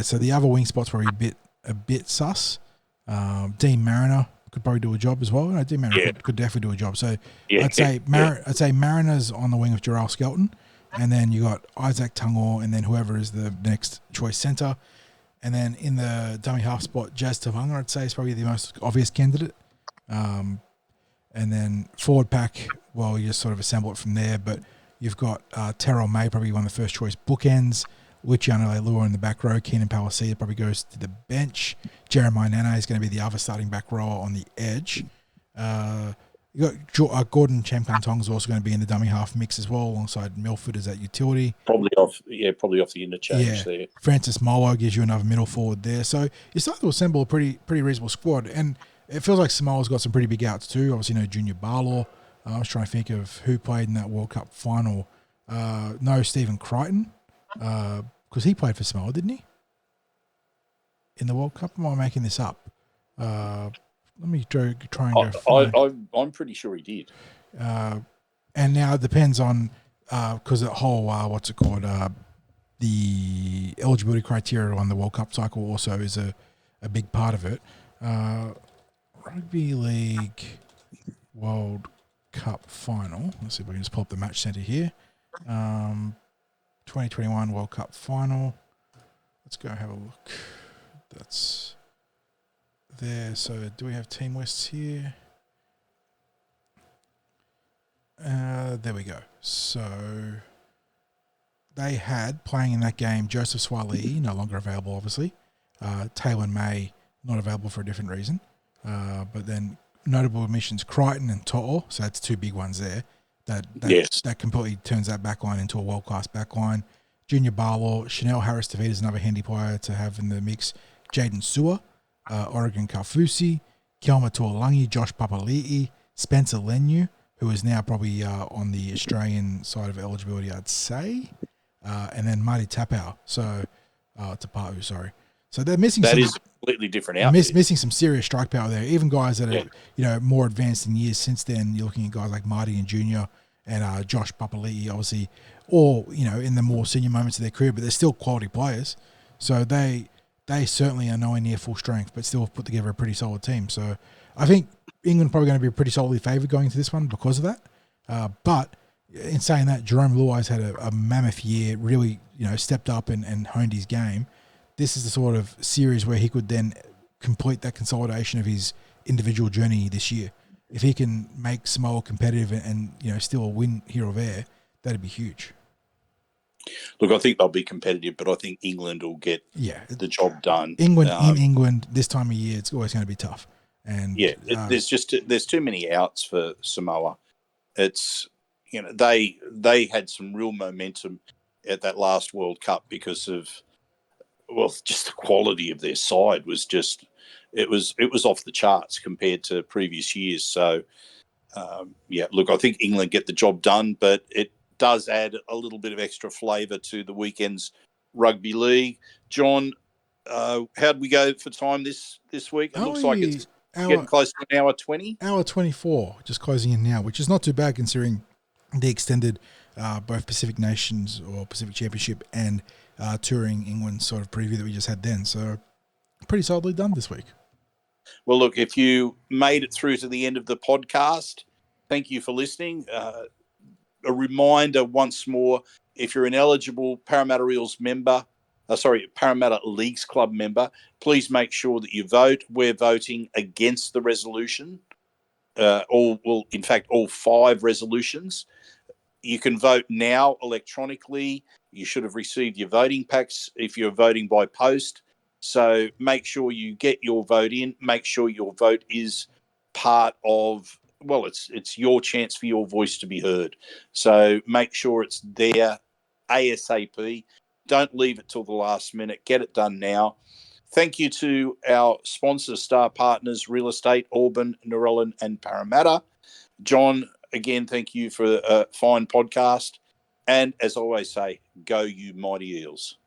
Speaker 3: So the other wing spot's probably a bit sus. Dean Mariner could probably do a job as well. No, Dean Mariner could definitely do a job. So I'd say Mariner's on the wing of Jarrell Skelton, and then you got Isaac Tungor, and then whoever is the next choice centre. And then in the dummy half spot, Jazz Tavanga, I'd say, is probably the most obvious candidate. And then forward pack, well, you just sort of assemble it from there. But you've got Terrell May, probably one of the first choice bookends. Luciano Leilua in the back row. Keenan Palacea probably goes to the bench. Jeremiah Nana is going to be the other starting back rower on the edge. You got Gordon Chamkang-Tong is also going to be in the dummy half mix as well, alongside Milford as that utility.
Speaker 4: Probably off the interchange there.
Speaker 3: Francis Molo gives you another middle forward there. So you start to assemble a pretty reasonable squad. And it feels like Samoa's got some pretty big outs too. Obviously, Junior Barlaw. I was trying to think of who played in that World Cup final. No, Stephen Crichton. Because he played for Samoa, didn't he? In the World Cup? Am I making this up? Let me try and go.
Speaker 4: I'm pretty sure he did.
Speaker 3: And now it depends on because the whole what's it called? The eligibility criteria on the World Cup cycle also is a big part of it. Rugby League World Cup final. Let's see if we can just pull up the match centre here. 2021 World Cup final. Let's go have a look. That's there. So do we have team lists here? There we go. So they had, playing in that game, Joseph Swali'i, no longer available, obviously. Taylor May, not available for a different reason. But then notable omissions, Crichton and To'o. So that's two big ones there. That completely turns that back line into a world-class back line. Junior Barlaw, Chanel Harris-Tavita is another handy player to have in the mix. Jaden Sewer, Oregon Kaufusi, Kelma Tuolangi, Josh Papali'i, Spencer Lenu, who is now probably on the Australian side of eligibility, I'd say. And then Marty Tapau. So, Tapau, sorry. So they're missing
Speaker 4: that is completely different out
Speaker 3: missing some serious strike power there. Even guys that are more advanced in years since then. You're looking at guys like Marty and Junior and Josh Papali'i, obviously, or in the more senior moments of their career, but they're still quality players. So they certainly are nowhere near full strength, but still have put together a pretty solid team. So I think England probably going to be pretty solidly favoured going into this one because of that. But in saying that, Jerome Luai's had a mammoth year, really stepped up and honed his game. This is the sort of series where he could then complete that consolidation of his individual journey this year. If he can make Samoa competitive and still a win here or there, that'd be huge.
Speaker 4: Look, I think they'll be competitive, but I think England will get the job done.
Speaker 3: England in England this time of year, it's always going to be tough. And
Speaker 4: there's too many outs for Samoa. It's they had some real momentum at that last World Cup because of just the quality of their side was just it was off the charts compared to previous years. So look, I think England get the job done, but it does add a little bit of extra flavour to the weekend's rugby league. John, how'd we go for time this week? It looks like it's getting close to an hour 20.
Speaker 3: Hour 24, just closing in now, which is not too bad considering the extended both Pacific Nations or Pacific Championship and touring England sort of preview that we just had then. So pretty solidly done this week.
Speaker 4: Well, look, if you made it through to the end of the podcast, thank you for listening. A reminder once more, if you're an eligible Parramatta Eels member, Parramatta Leagues Club member, please make sure that you vote. We're voting against the resolution. In fact, all 5 resolutions. You can vote now electronically. You should have received your voting packs if you're voting by post. So make sure you get your vote in. Make sure your vote is part of, well, it's your chance for your voice to be heard. So make sure it's there ASAP. Don't leave it till the last minute. Get it done now. Thank you to our sponsors, star partners, Real Estate, Auburn, Narellan and Parramatta. John, again, thank you for a fine podcast. And as I always say, go you mighty Eels.